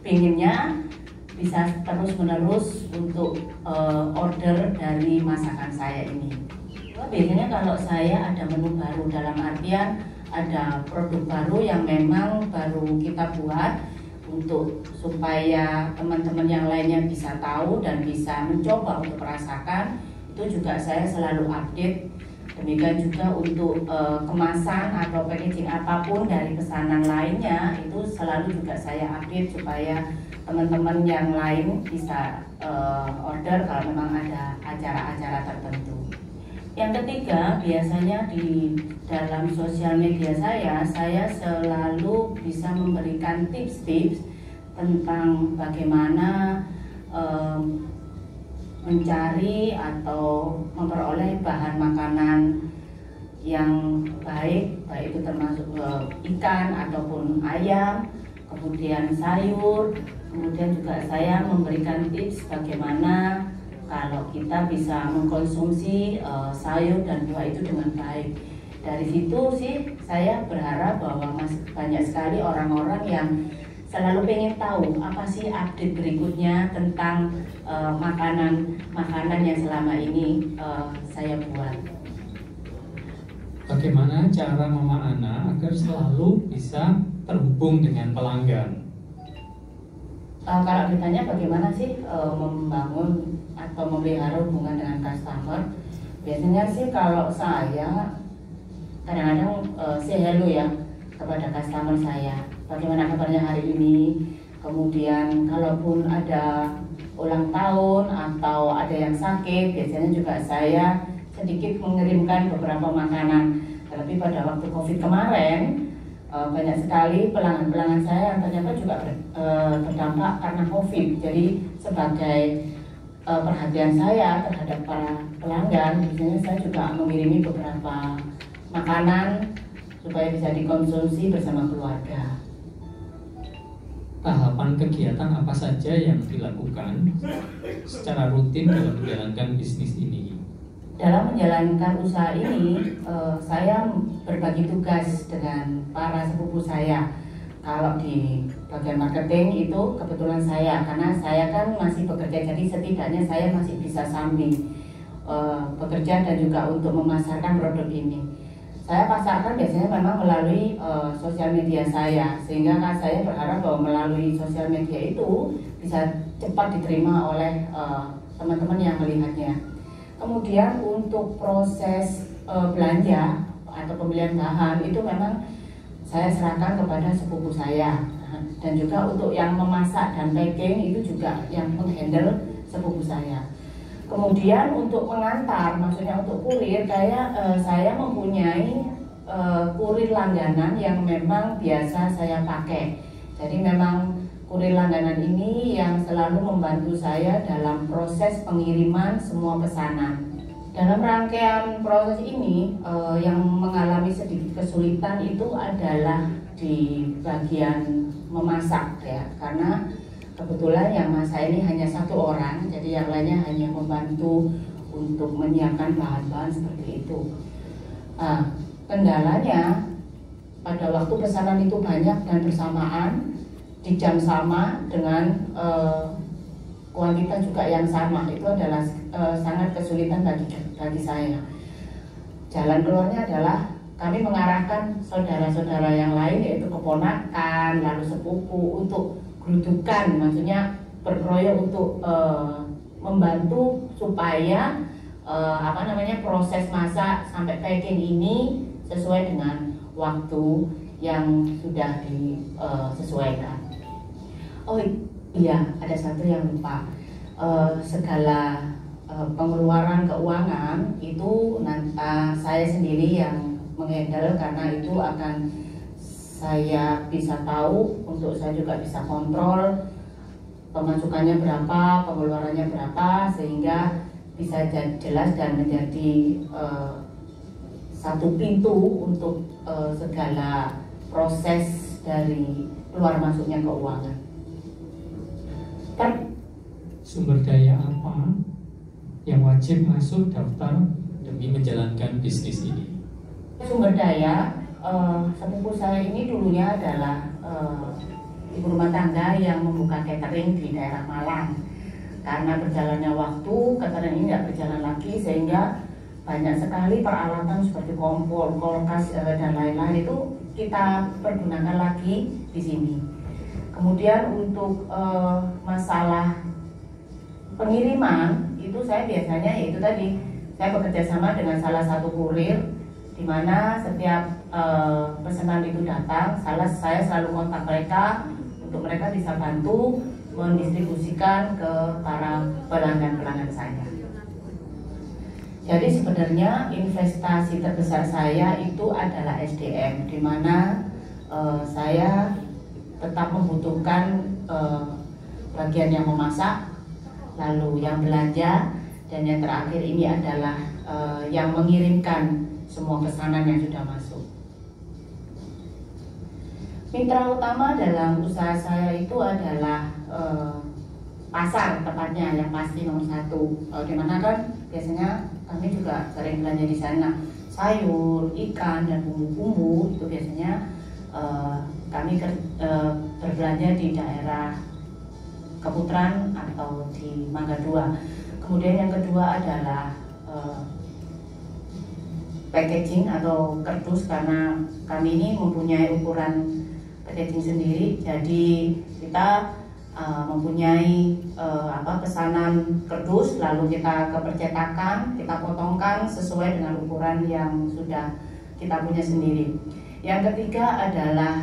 pinginnya bisa terus-menerus untuk order dari masakan saya ini. Biasanya kalau saya ada menu baru, dalam artian ada produk baru yang memang baru kita buat untuk supaya teman-teman yang lainnya bisa tahu dan bisa mencoba untuk merasakan, itu juga saya selalu update. Demikian juga untuk kemasan atau packaging apapun dari pesanan lainnya, itu selalu juga saya update supaya teman-teman yang lain bisa order kalau memang ada acara-acara tertentu. Yang ketiga, biasanya di dalam sosial media saya selalu bisa memberikan tips-tips tentang bagaimana mencari atau memperoleh bahan makanan yang baik itu termasuk ikan ataupun ayam, kemudian sayur, kemudian juga saya memberikan tips bagaimana kalau kita bisa mengkonsumsi sayur dan buah itu dengan baik. Dari situ sih saya berharap bahwa banyak sekali orang-orang yang selalu pengen tahu apa sih update berikutnya tentang makanan yang selama ini saya buat. Bagaimana cara Mama Ana agar selalu bisa terhubung dengan pelanggan? Kalau ditanya bagaimana sih membangun atau memelihara hubungan dengan customer, biasanya sih kalau saya kadang-kadang say hello ya kepada customer saya, bagaimana kabarnya hari ini, kemudian kalaupun ada ulang tahun atau ada yang sakit, biasanya juga saya sedikit mengirimkan beberapa makanan. Tapi pada waktu COVID kemarin banyak sekali pelanggan-pelanggan saya yang ternyata juga terdampak karena COVID. Jadi sebagai perhatian saya terhadap para pelanggan, biasanya saya juga mengirimi beberapa makanan supaya bisa dikonsumsi bersama keluarga. Tahapan kegiatan apa saja yang dilakukan secara rutin dalam menjalankan bisnis ini? Dalam menjalankan usaha ini, saya berbagi tugas dengan para sepupu saya. Kalau di bagian marketing itu kebetulan saya, karena saya kan masih bekerja, jadi setidaknya saya masih bisa sambil bekerja dan juga untuk memasarkan produk ini. Saya pasarkan biasanya memang melalui sosial media saya, sehingga saya berharap bahwa melalui sosial media itu bisa cepat diterima oleh teman-teman yang melihatnya. Kemudian untuk proses belanja atau pembelian bahan itu memang saya serahkan kepada sepupu saya, dan juga untuk yang memasak dan packing itu juga yang menghandle sepupu saya. Kemudian untuk mengantar, maksudnya untuk kurir, saya mempunyai kurir langganan yang memang biasa saya pakai. Jadi memang kurir langganan ini yang selalu membantu saya dalam proses pengiriman semua pesanan. Dalam rangkaian proses ini yang mengalami sedikit kesulitan itu adalah di bagian memasak ya, karena kebetulan yang masak ini hanya satu orang, jadi yang lainnya hanya membantu untuk menyiapkan bahan-bahan seperti itu. Kendalanya pada waktu pesanan itu banyak dan bersamaan di jam sama dengan kuantitas juga yang sama, itu adalah sangat kesulitan bagi saya. Jalan keluarnya adalah kami mengarahkan saudara-saudara yang lain, yaitu keponakan, lalu sepupu, untuk gerudukan, maksudnya berproyek untuk membantu supaya proses masak sampai packing ini sesuai dengan waktu yang sudah disesuaikan. Oh iya, ada satu yang lupa. Segala pengeluaran keuangan itu saya sendiri yang menghandle, karena itu akan saya bisa tahu, untuk saya juga bisa kontrol pemasukannya berapa, pengeluarannya berapa, sehingga bisa jelas dan menjadi satu pintu untuk segala proses dari keluar masuknya keuangan. Sumber daya apa yang wajib masuk daftar demi menjalankan bisnis ini? Sumber daya, sepupu saya ini dulunya adalah ibu rumah tangga yang membuka catering di daerah Malang. Karena berjalannya waktu, catering ini tidak berjalan lagi, sehingga banyak sekali peralatan seperti kompor, kulkas, dan lain-lain itu kita pergunakan lagi di sini. Kemudian untuk masalah pengiriman itu saya biasanya yaitu tadi saya bekerja sama dengan salah satu kurir, di mana setiap pesanan itu datang, saya selalu kontak mereka untuk mereka bisa bantu mendistribusikan ke para pelanggan-pelanggan saya. Jadi sebenarnya investasi terbesar saya itu adalah SDM, di mana saya tetap membutuhkan bagian yang memasak, lalu yang belanja, dan yang terakhir ini adalah yang mengirimkan semua pesanan yang sudah masuk. Mitra utama dalam usaha saya itu adalah pasar, tepatnya yang pasti nomor satu. Dimana kan biasanya kami juga sering belanja di sana, sayur, ikan, dan bumbu-bumbu itu biasanya kami berbelanja di daerah Keputaran atau di Mangga 2. Kemudian yang kedua adalah packaging atau kardus, karena kami ini mempunyai ukuran packaging sendiri. Jadi kita mempunyai pesanan kardus, lalu kita ke percetakan, kita potongkan sesuai dengan ukuran yang sudah kita punya sendiri. Yang ketiga adalah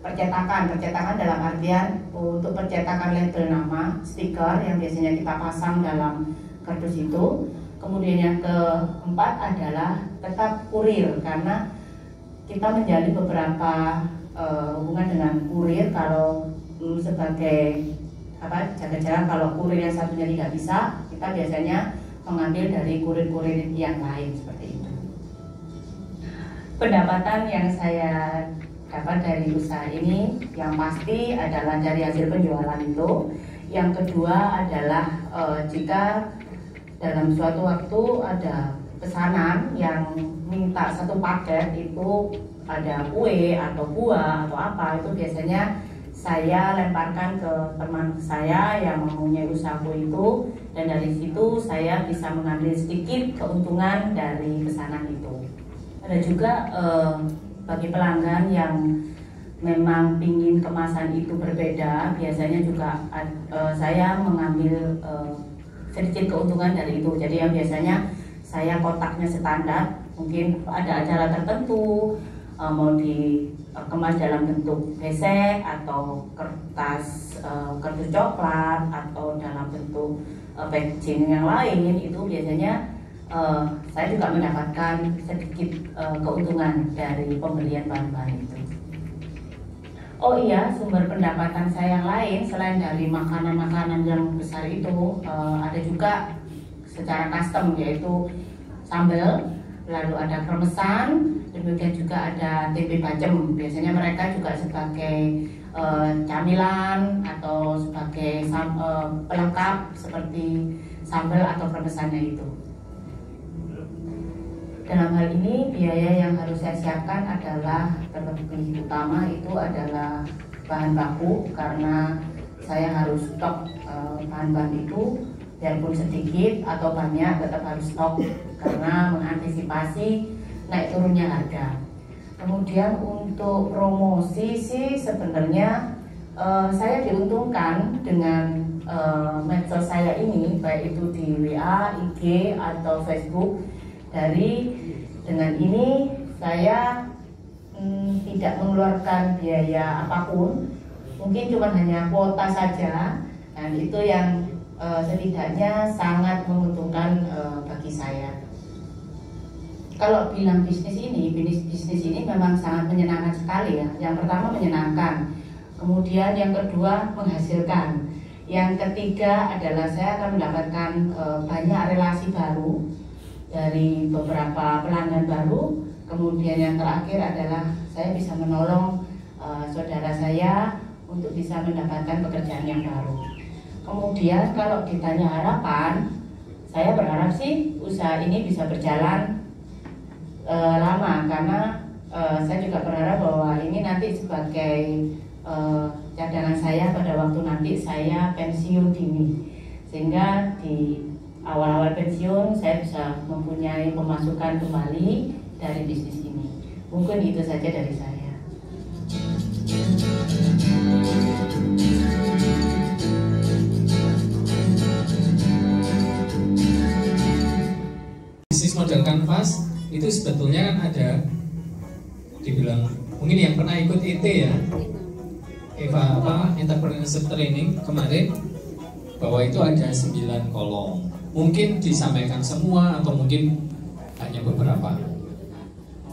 percetakan dalam artian untuk percetakan label nama, stiker yang biasanya kita pasang dalam kardus itu. Kemudian yang keempat adalah tetap kurir, karena kita menjalin beberapa hubungan dengan kurir. Kalau sebagai jaga jarak, kalau kurir yang satunya tidak bisa, kita biasanya mengambil dari kurir-kurir yang lain seperti itu. Pendapatan yang saya dapat dari usaha ini yang pasti adalah dari hasil penjualan itu. Yang kedua adalah jika dalam suatu waktu ada pesanan yang minta satu paket itu ada kue atau buah atau apa, itu biasanya saya lemparkan ke teman saya yang mempunyai usaha kue itu, dan dari situ saya bisa mengambil sedikit keuntungan dari pesanan itu. Ada juga bagi pelanggan yang memang ingin kemasan itu berbeda, biasanya juga saya mengambil sedikit keuntungan dari itu. Jadi yang biasanya saya kotaknya standar, mungkin ada acara tertentu mau dikemas dalam bentuk besek atau kertas kardus coklat atau dalam bentuk packaging yang lain, itu biasanya saya juga mendapatkan sedikit keuntungan dari pembelian bahan-bahan itu. Oh iya, sumber pendapatan saya yang lain selain dari makanan-makanan yang besar itu, ada juga secara custom, yaitu sambal, lalu ada kremesan, demikian juga ada tempe bacem. Biasanya mereka juga sebagai camilan atau sebagai pelengkap seperti sambal atau kremesannya itu. Dalam hal ini biaya yang harus saya siapkan adalah terlebih utama itu adalah bahan baku, karena saya harus stok bahan-bahan itu, biarpun sedikit atau banyak tetap harus stok karena mengantisipasi naik turunnya harga. Kemudian untuk promosi sih sebenarnya saya diuntungkan dengan medsos saya ini, baik itu di WA, IG atau Facebook. Dengan ini saya tidak mengeluarkan biaya apapun, mungkin cuma hanya kuota saja, dan itu yang setidaknya sangat menguntungkan bagi saya. Kalau bilang bisnis ini memang sangat menyenangkan sekali ya. Yang pertama menyenangkan, kemudian yang kedua menghasilkan, yang ketiga adalah saya akan mendapatkan banyak relasi baru. dari beberapa pelanggan baru. Kemudian yang terakhir adalah saya bisa menolong saudara saya untuk bisa mendapatkan pekerjaan yang baru. Kemudian kalau ditanya harapan, saya berharap sih usaha ini bisa berjalan lama, karena saya juga berharap bahwa ini nanti sebagai cadangan saya pada waktu nanti saya pensiun dini, sehingga di awal-awal pensiun saya bisa mempunyai pemasukan kembali dari bisnis ini. Mungkin itu saja dari saya. Bisnis model kanvas itu sebetulnya kan ada, dibilang mungkin yang pernah ikut IT ya, entrepreneurship training kemarin, bahwa itu ada 9 kolom. Mungkin disampaikan semua atau mungkin hanya beberapa.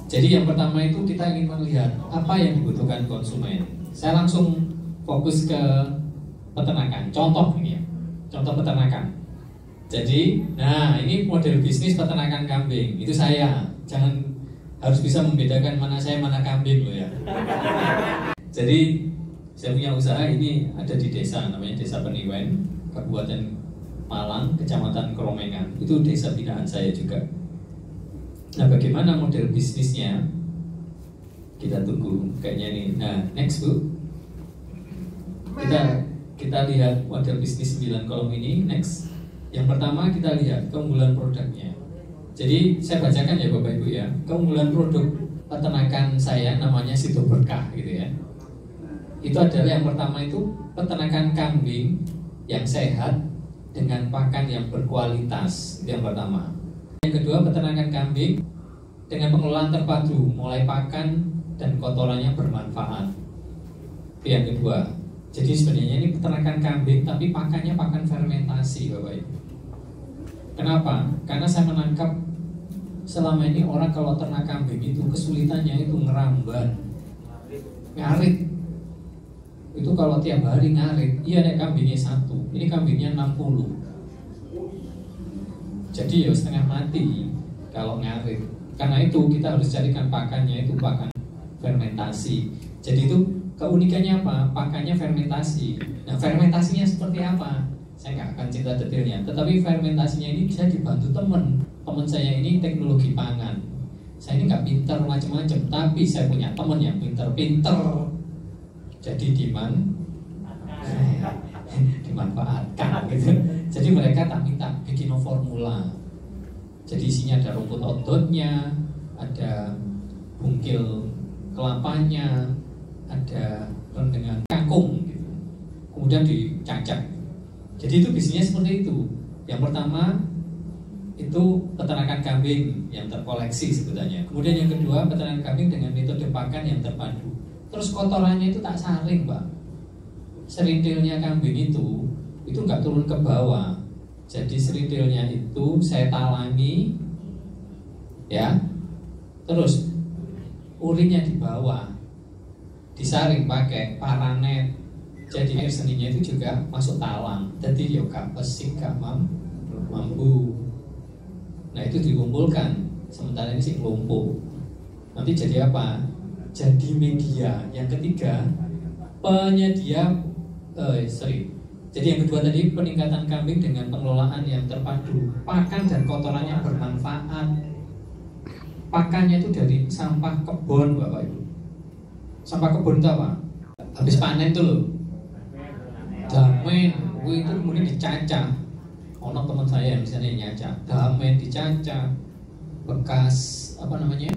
Jadi yang pertama itu kita ingin melihat apa yang dibutuhkan konsumen. Saya langsung fokus ke peternakan. Contoh ini ya, contoh peternakan. Jadi, nah ini model bisnis peternakan kambing. Itu saya. Jangan harus bisa membedakan mana saya mana kambing loh ya. Jadi saya punya usaha ini ada di desa, namanya Desa Peniwen, Kabupaten Malang, Kecamatan Kromengan. Itu desa binaan saya juga. Nah, bagaimana model bisnisnya? Kita tunggu kayaknya nih. Nah, next Bu. Kita lihat model bisnis 9 kolom ini. Next. Yang pertama kita lihat keunggulan produknya. Jadi saya bacakan ya Bapak Ibu ya. Keunggulan produk peternakan saya namanya Sido Berkah gitu ya. Itu adalah yang pertama itu peternakan kambing yang sehat dengan pakan yang berkualitas. Itu yang pertama. Yang kedua, peternakan kambing dengan pengelolaan terpadu, mulai pakan dan kotorannya bermanfaat. Itu yang kedua. Jadi sebenarnya ini peternakan kambing tapi pakannya pakan fermentasi Bapak Ibu. Kenapa? Karena saya menangkap selama ini orang kalau ternak kambing itu kesulitannya itu ngeramban, ngarit. Itu kalau tiap hari ngarit, iya nek kambingnya 1, ini kambingnya 60. Jadi ya setengah mati kalau ngarit. Karena itu kita harus carikan pakannya itu pakan fermentasi. Jadi itu keunikannya apa? Pakannya fermentasi. Nah, fermentasinya seperti apa? Saya nggak akan cerita detailnya. Tetapi fermentasinya ini bisa dibantu teman saya ini teknologi pangan. Saya ini nggak pintar macam-macam, tapi saya punya teman yang pintar-pintar. Jadi dimanfaatkan gitu. Jadi mereka tak minta bikin formula. Jadi isinya ada rumput odotnya, ada bungkil kelapanya, ada dengan kangkung gitu. Kemudian dicacah. Jadi itu bisnisnya seperti itu. Yang pertama itu peternakan kambing yang terkoleksi sebetulnya. Kemudian yang kedua peternakan kambing dengan metode pakan yang terpadu. Terus kotorannya itu tak saring Pak. Serintilnya kambing itu nggak turun ke bawah. Jadi serintilnya itu saya talangi, ya. Terus urinnya di bawah, disaring pakai paranet. Jadi air seninya itu juga masuk talang. Jadi ya gak pesik, gak mampu. Nah itu dikumpulkan. Sementara ini sih lumpuh. Nanti jadi apa? Jadi media. Yang ketiga penyedia. Jadi yang kedua tadi peningkatan kambing dengan pengelolaan yang terpadu, pakan dan kotorannya bermanfaat. Pakannya itu dari sampah kebun Bapak Ibu. Sampah kebun itu apa? Habis panen tuh loh. Damen, itu kemudian dicacah. Ono teman saya yang misalnya nyacah, damen dicacah, bekas apa namanya?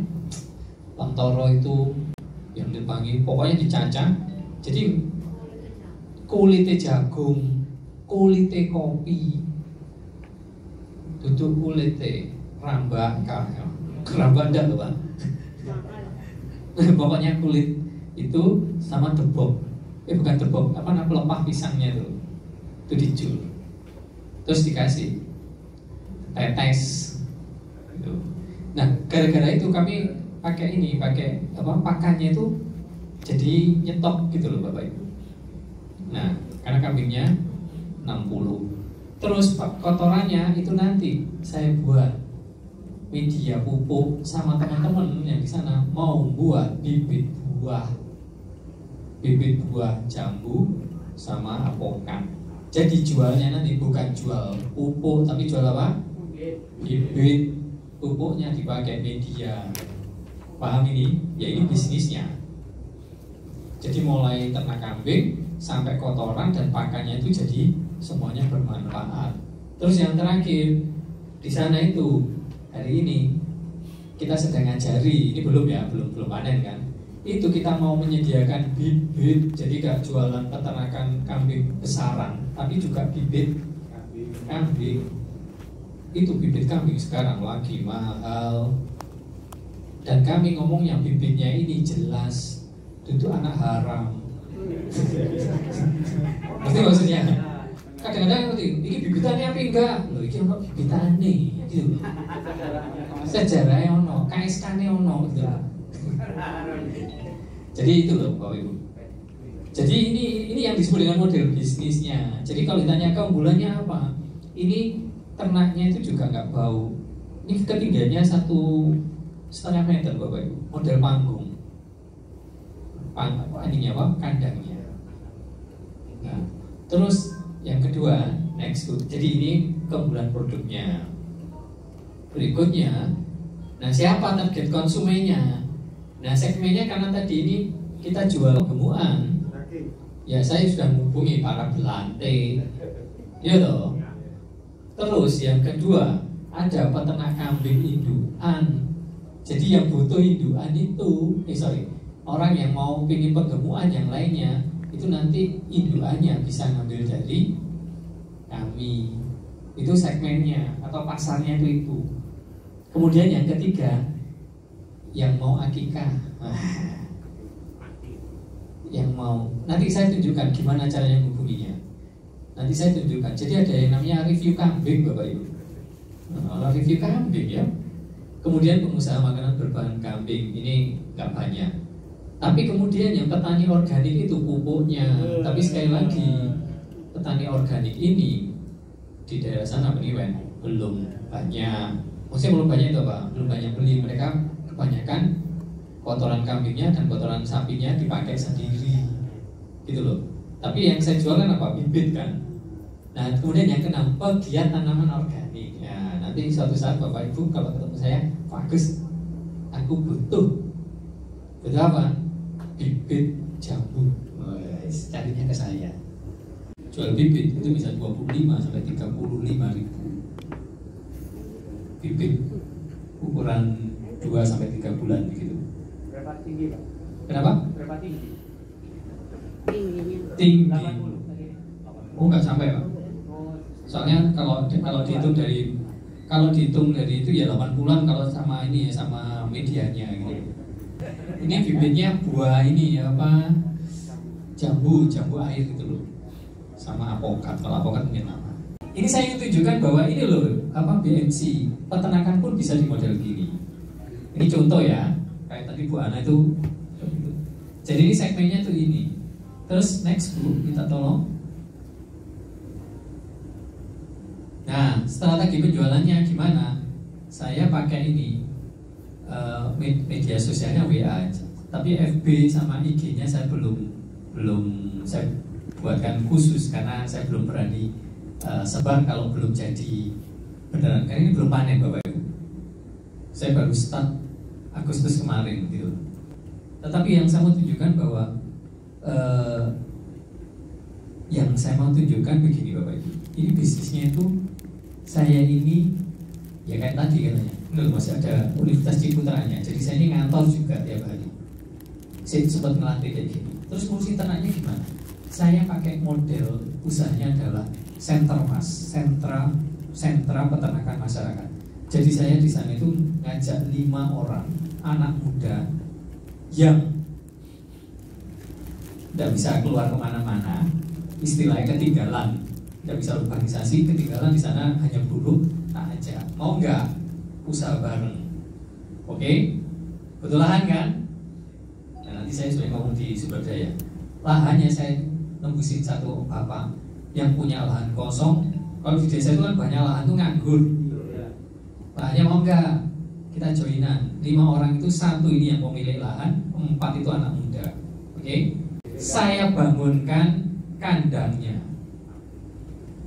Lantoro itu yang dipanggil, pokoknya dicacah. Jadi kulite jagung, kulite kopi, duduk kulite rambaka, kerambanda tuh Pak. Pokoknya kulit itu sama debok, bukan debok, apa namanya pelepah pisangnya itu dijul, terus dikasih tetes. Gitu. Nah, gara-gara itu kami pakai pakannya itu jadi nyetok gitu loh Bapak Ibu. Nah, karena kambingnya 60. Terus kotorannya itu nanti saya buat media pupuk sama teman-teman yang di sana mau buat bibit buah jambu sama apokat. Jadi jualnya nanti bukan jual pupuk tapi jual apa? Bibit. Pupuknya dipakai media. Paham ini? Ya ini bisnisnya. Jadi mulai ternak kambing sampai kotoran dan pakannya itu jadi semuanya bermanfaat. Terus yang terakhir di sana itu hari ini kita sedang ngajari, ini belum ya, belum panen kan? Itu kita mau menyediakan bibit, jadi gak jualan peternakan kambing besaran, tapi juga bibit kambing. Itu bibit kambing sekarang lagi mahal. Dan kami ngomongnya bibitnya ini jelas, itu anak haram. Ngerti maksudnya? Kadang-kadang ngerti, ini bibitannya apa enggak? Loh, ini ono bibitannya gitu. Sejarahnya ono, KSK-nya ono gitu. Jadi itu loh Bapak Ibu. Jadi ini yang disebut dengan model bisnisnya. Jadi kalau ditanya keunggulannya apa? Ini ternaknya itu juga nggak bau. Ini ketinggiannya 1,5 meter Bapak Ibu. Model panggung. Ininya apa? Kandangnya. Nah, terus yang kedua, next. Jadi ini keunggulan produknya. Berikutnya, nah siapa target konsumennya? Nah segmennya karena tadi ini kita jual gemukan, ya saya sudah menghubungi para belante, ya toh. Terus yang kedua ada peternak kambing indukan. Jadi yang butuh indukan itu, orang yang mau pilih pergemukan yang lainnya itu nanti indukannya bisa ngambil dari kami. Itu segmennya atau pasarnya itu. Kemudian yang ketiga, yang mau akikah, yang mau, nanti saya tunjukkan gimana caranya menghubunginya. Nanti saya tunjukkan. Jadi ada yang namanya review kambing Bapak Ibu. Review kambing ya. Kemudian pengusaha makanan berbahan kambing ini nggak banyak. Tapi kemudian yang petani organik itu pupuknya. Tapi sekali lagi petani organik ini di daerah sana Beniwen belum banyak. Maksudnya belum banyak itu apa? Belum banyak beli. Mereka kebanyakan kotoran kambingnya dan kotoran sapinya dipakai sendiri, gitu loh. Tapi yang saya jual kan apa? Bibit kan. Nah kemudian yang keenam, pegiat tanaman organik. Ya nanti suatu saat Bapak Ibu kalau ketemu saya, bagus, aku butuh apa? Bibit jambu. Carinya ke saya. Jual bibit itu bisa 25 sampai 35 ribu. Bibit ukuran 2 sampai 3 bulan begitu. Berapa tinggi Pak? Kenapa? Berapa tinggi? Tinggi. Oh nggak sampai Pak. Soalnya kalau dihitung dari itu ya 80-an kalau sama ini ya, sama medianya gitu. Ini bibitnya buah ini ya apa? Jambu air gitu loh. Sama apokat. Kalau apokat mungkin nama. Ini saya ingin tunjukkan bahwa ini loh apa BMC peternakan pun bisa di model gini. Ini contoh ya, kayak tadi Bu Ana itu. Jadi ini segmennya tuh ini. Terus next Bu, kita tolong. Nah, strategi penjualannya gimana? Saya pakai ini media sosialnya WA aja. Tapi FB sama IG-nya saya belum saya buatkan khusus karena saya belum berani sebar kalau belum jadi beneran. Karena ini belum panen Bapak Ibu. Saya baru start Agustus kemarin gitu. Tetapi yang saya mau tunjukkan bahwa yang saya mau tunjukkan begini Bapak Ibu. Ini bisnisnya itu saya ini ya kayak tadi katanya. Loh, masih ada Universitas Ciputranya. Jadi saya ini ngantor juga tiap hari. Saya sempat ngelatih kayak gini. Terus fungsi ternaknya gimana? Saya pakai model usahanya adalah sentra peternakan masyarakat. Jadi saya di sana itu ngajak 5 orang anak muda yang tidak bisa keluar kemana-mana, istilahnya ketinggalan, tidak bisa urbanisasi, ketinggalan di sana hanya buruk, tak aja. Mau nggak usaha bareng? Oke, betul lahan kan? Nah, nanti saya sudah ngomong di sumber daya. Lahannya saya nembusin satu bapak yang punya lahan kosong. Kalau di desa itu kan banyak lahan tuh nganggur. Lahannya mau nggak? kita joinan. 5 orang itu 1 ini yang pemilik lahan, 4 itu anak muda. Oke? Saya bangunkan kandangnya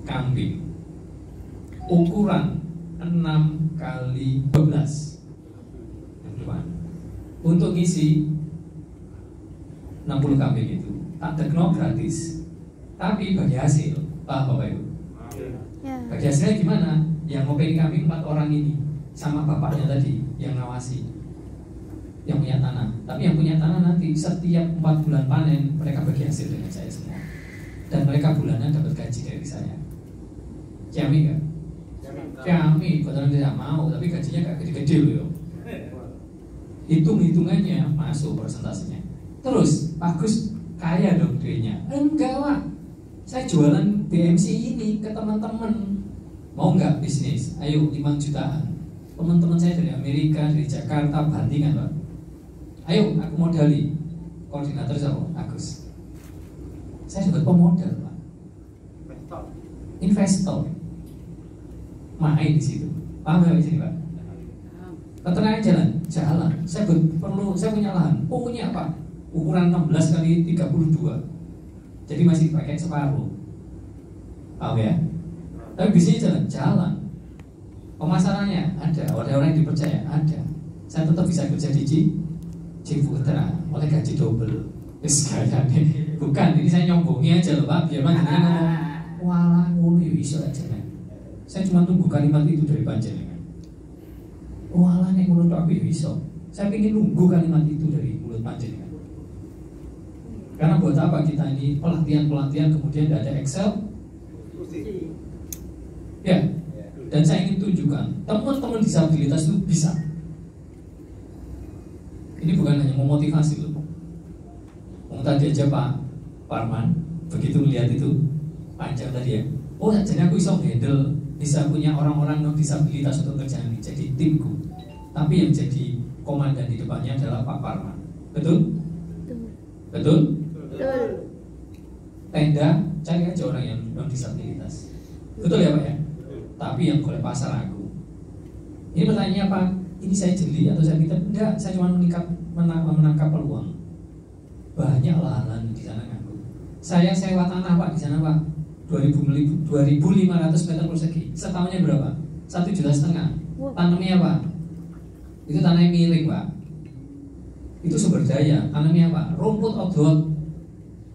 kambing ukuran 6 kali 12 untuk ngisi 60 kambing itu tak tekno gratis, tapi bagi hasil Bapak Ibu. Bagi hasilnya gimana? Yang ngopeni kambing 4 orang ini sama bapaknya tadi yang ngawasi, yang punya tanah. Tapi yang punya tanah nanti setiap 4 bulan panen mereka bagi hasil dengan saya semua, dan mereka bulanan dapat gaji dari saya. Jamin nggak? Jamin. Betul tidak mau, tapi gajinya nggak gede-gede loh. Hitungannya masuk persentasenya. Terus bagus, kaya dong duitnya. Enggak Pak, saya jualan BMC ini ke teman-teman. Mau nggak bisnis? Ayo 5 jutaan. Teman-teman saya dari Amerika, dari Jakarta, bandingan Pak. Ayo aku modali. Koordinator siapa? Agus. Saya dapat pemodal Pak. Investor. Main di situ. Paham nggak di sini Pak? Keterangan jalan. Saya punya lahan. Punya Pak. Ukuran 16 kali 32. Jadi masih pakai separuh. Paham ya? Tapi bisnisnya jalan. Pemasarannya ada, orang-orang yang dipercaya ada. Saya tetap bisa kerja di Ciputra, oleh gaji double. Sekalian bukan, ini saya nyombongi aja loh Pak, biar panjenengan ngomong, walah ngono iso aja kan. Saya cuma tunggu kalimat itu dari panjenengan. Walah nek ngono tok iso. Saya ingin nunggu kalimat itu dari mulut panjenengan. Karena buat apa kita ini pelatihan kemudian tidak ada Excel? Ya. Dan saya ingin tunjukkan teman-teman disabilitas itu bisa. Ini bukan hanya memotivasi loh. Tadi aja Pak Parman begitu melihat itu panjang tadi ya. Oh jadi aku bisa punya orang-orang non disabilitas untuk kerja ini jadi timku. Tapi yang jadi komandan di depannya adalah Pak Parman. Betul? Betul? Tenda cari aja orang yang non disabilitas. Betul ya Pak ya? Tapi yang oleh pasar aku. Ini pertanyaannya Pak, ini saya jeli atau saya minta? Enggak, saya cuma menangkap peluang. Banyak lahan di sana ngaku. Saya sewa tanah Pak di sana Pak, 2.500 meter persegi. Setahunnya berapa? 1,5 juta. Tanamnya Pak, itu tanahnya milik Pak. Itu sumber daya. Tanamnya Pak, rumput odot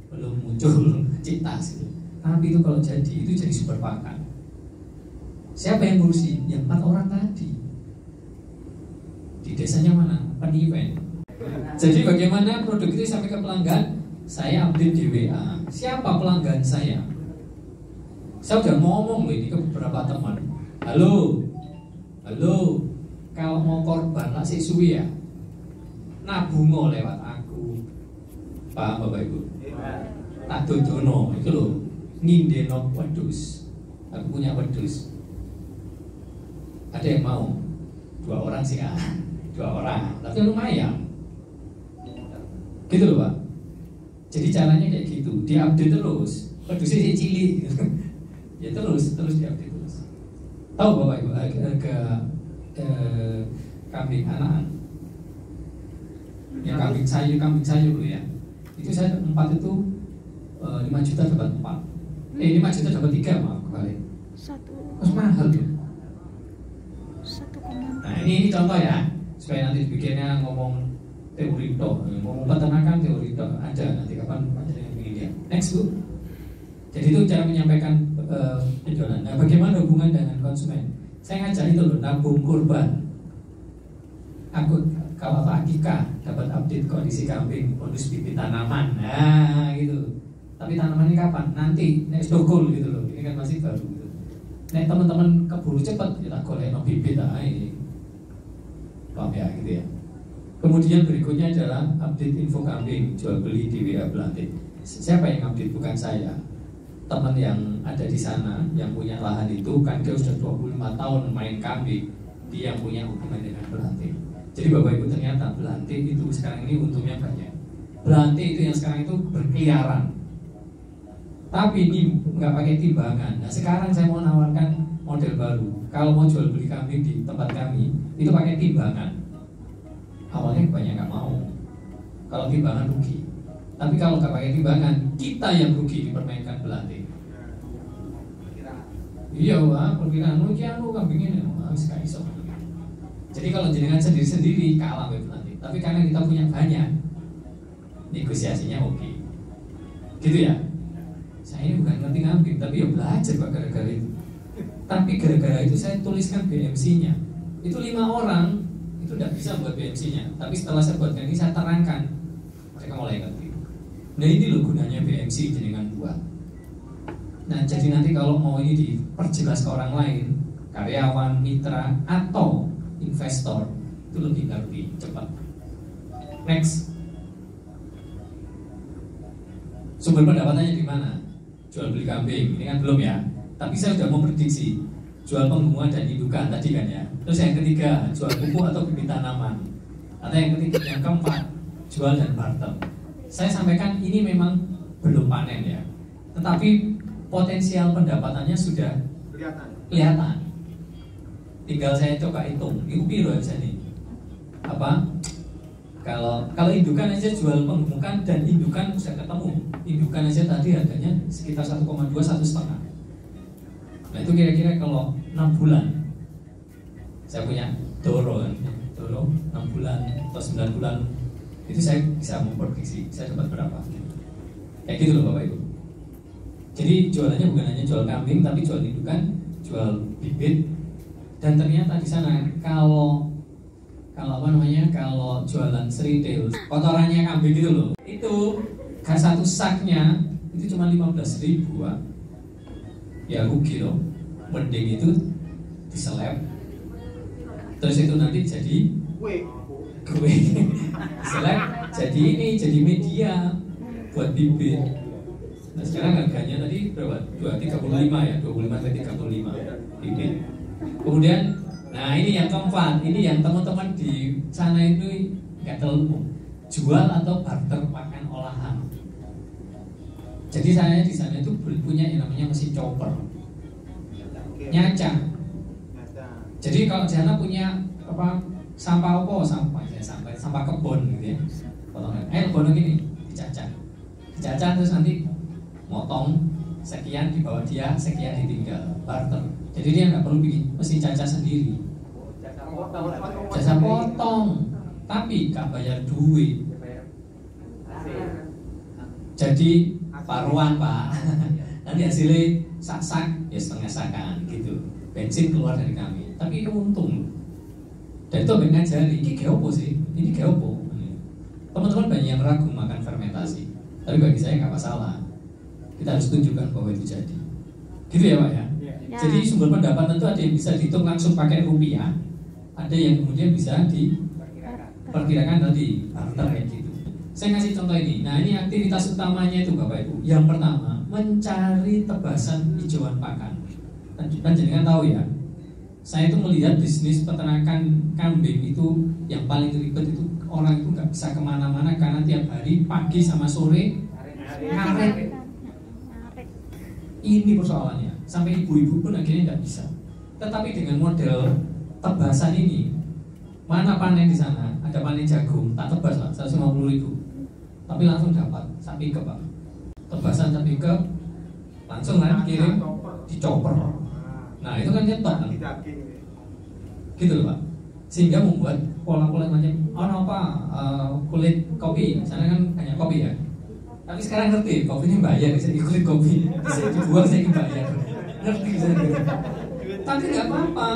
belum muncul citas gitu. Tapi itu kalau jadi, itu jadi sumber pakan. Siapa yang ngurusi? Yang 4 orang tadi. Di desanya mana? Peniwen. Jadi bagaimana produk itu sampai ke pelanggan? Saya update di WA. Siapa pelanggan saya? Saya udah ngomong loh ini ke beberapa teman. Halo, kalau mau korban lah si suwi ya, nabungo lewat aku. Paham Bapak Ibu? Tak dodono itu loh, ngindeno wedus. Aku punya wedus. Ada yang mau? 2 orang sih kan? 2 orang, tapi lumayan. Gitu loh Pak. Jadi caranya kayak gitu, diupdate terus. Wedusnya si cili gitu. Ya terus diupdate terus. Tahu Bapak Ibu ke kambing anakan? Yang kambing sayur loh ya. Itu saya 4 itu 5 juta dapat 4. 5 juta dapat 3 maaf kembali. Terus mahal tuh. Nah ini contoh ya, supaya nanti bikinnya ngomong teori toh, ngomong peternakan teori toh ada nanti kapan yang ingin dia. Next Bu. Jadi itu cara menyampaikan penjualan. Nah bagaimana hubungan dengan konsumen? Saya ngajak itu loh, nabung kurban. Aku kalau akikah dapat update kondisi kambing, bonus bibit tanaman, nah gitu. Tapi tanamannya kapan? Nanti next dokul gitu loh. Ini kan masih baru gitu. Nek teman-teman keburu cepat kita golek no bibit ae. Paham ya gitu ya. Kemudian berikutnya adalah update info kambing jual beli di WA Belantik. Siapa yang update? Bukan saya. Teman yang ada di sana yang punya lahan itu kan dia sudah 25 tahun main kambing. Dia yang punya hubungan dengan Belantik. Jadi Bapak Ibu ternyata Belantik itu sekarang ini untungnya banyak. Belantik itu yang sekarang itu berkeliaran. Tapi ini nggak pakai timbangan. Nah sekarang saya mau nawarkan model baru. Kalau mau jual beli kambing di tempat kami itu pakai timbangan. Awalnya banyak nggak mau. Kalau timbangan rugi. Tapi kalau nggak pakai timbangan, kita yang rugi dipermainkan pelatih. Iya, wah, perkiraan lu kambingnya sekali sok. Jadi kalau jenengan sendiri-sendiri kalah pelatih. Tapi karena kita punya banyak, negosiasinya oke. Gitu ya. Saya ini bukan ngerti kambing, tapi ya belajar Pak gara-gara itu. Tapi gara-gara itu saya tuliskan BMC-nya. Itu 5 orang itu tidak bisa buat BMC-nya. Tapi setelah saya buatkan ini saya terangkan, mereka mulai ngerti. Nah ini loh gunanya BMC jenengan buat. Nah jadi nanti kalau mau ini diperjelas ke orang lain, karyawan, mitra, atau investor, itu lebih ngerti, cepat. Next. Sumber pendapatannya di mana? Jual beli kambing, ini kan belum ya. Tapi saya sudah memprediksi jual penggungan dan indukan tadi kan ya. Terus yang ketiga, jual pupuk atau bibit tanaman. Atau yang ketiga, yang keempat, jual dan barter. Saya sampaikan ini memang belum panen ya. Tetapi potensial pendapatannya sudah kelihatan. Tinggal saya coba hitung, itu piro aja nih. Apa? Kalau indukan aja jual penggemukan dan indukan sudah ketemu. Indukan aja tadi harganya sekitar 1,2 1,5. Nah itu kira-kira kalau 6 bulan saya punya Doro kan, Doro 6 bulan atau 9 bulan itu saya bisa memprediksi saya dapat berapa. Kayak gitu loh Bapak Ibu. Jadi jualannya bukan hanya jual kambing tapi jual indukan, jual bibit. Dan ternyata di sana kalau jualan retail kotorannya kambing gitu loh, itu satu saknya itu cuma 15.000 Pak. Ya rugi loh. Mending itu diseleb, terus itu nanti jadi kue seleb, jadi media buat bibit. Nah sekarang harganya tadi berapa? 235 ya, 25 ke 35 bibit. Kemudian, nah ini yang keempat, ini yang teman-teman di sana itu nggak terlalu jual atau barter pakan olahan. Jadi saya di sana itu punya yang namanya mesin chopper, nyacah. Jadi kalau di sana punya sampah kebun gitu ya, potongan. Kebun gini dicacah terus nanti motong sekian dibawa dia, sekian ditinggal, barter. Jadi dia nggak perlu bikin mesin cacah sendiri. Jasa potong, tapi nggak bayar duit. Jadi paruan Pak. Nanti hasilnya sak ya setengah sakan gitu. Bensin keluar dari kami, tapi untung. Dan itu ngajari, ini geopo sih, ini geopo. Teman-teman banyak yang ragu makan fermentasi, tapi bagi saya nggak masalah. Kita harus tunjukkan bahwa itu jadi. Gitu ya Pak ya. Jadi sumber pendapatan itu ada yang bisa dihitung langsung pakai rupiah, ada yang kemudian bisa diperkirakan tadi barter kayak gitu. Saya kasih contoh ini. Nah ini aktivitas utamanya itu Bapak Ibu. Yang pertama mencari tebasan hijauan pakan. Dan jangan tahu ya, saya itu melihat bisnis peternakan kambing itu yang paling ribet itu orang itu nggak bisa kemana-mana karena tiap hari pagi sama sore ngaret. Ini persoalannya. Sampai ibu-ibu pun akhirnya nggak bisa. Tetapi dengan model tebasan ini, mana panen di sana? Ada panen jagung, tak tebas Pak, 150.000. Tapi langsung dapat sapi ke Pak. Tebasan sapi ke langsung kan kirim dicoper. Nah itu kan nyetok kan? Gitu loh Pak. Sehingga membuat pola-pola macam kulit kopi. Sana kan hanya kopi ya. Tapi sekarang ngerti, kopi ini bayar, saya kulit kopi, saya dibuang, saya bayar. Ngerti saya. Tapi nggak apa-apa,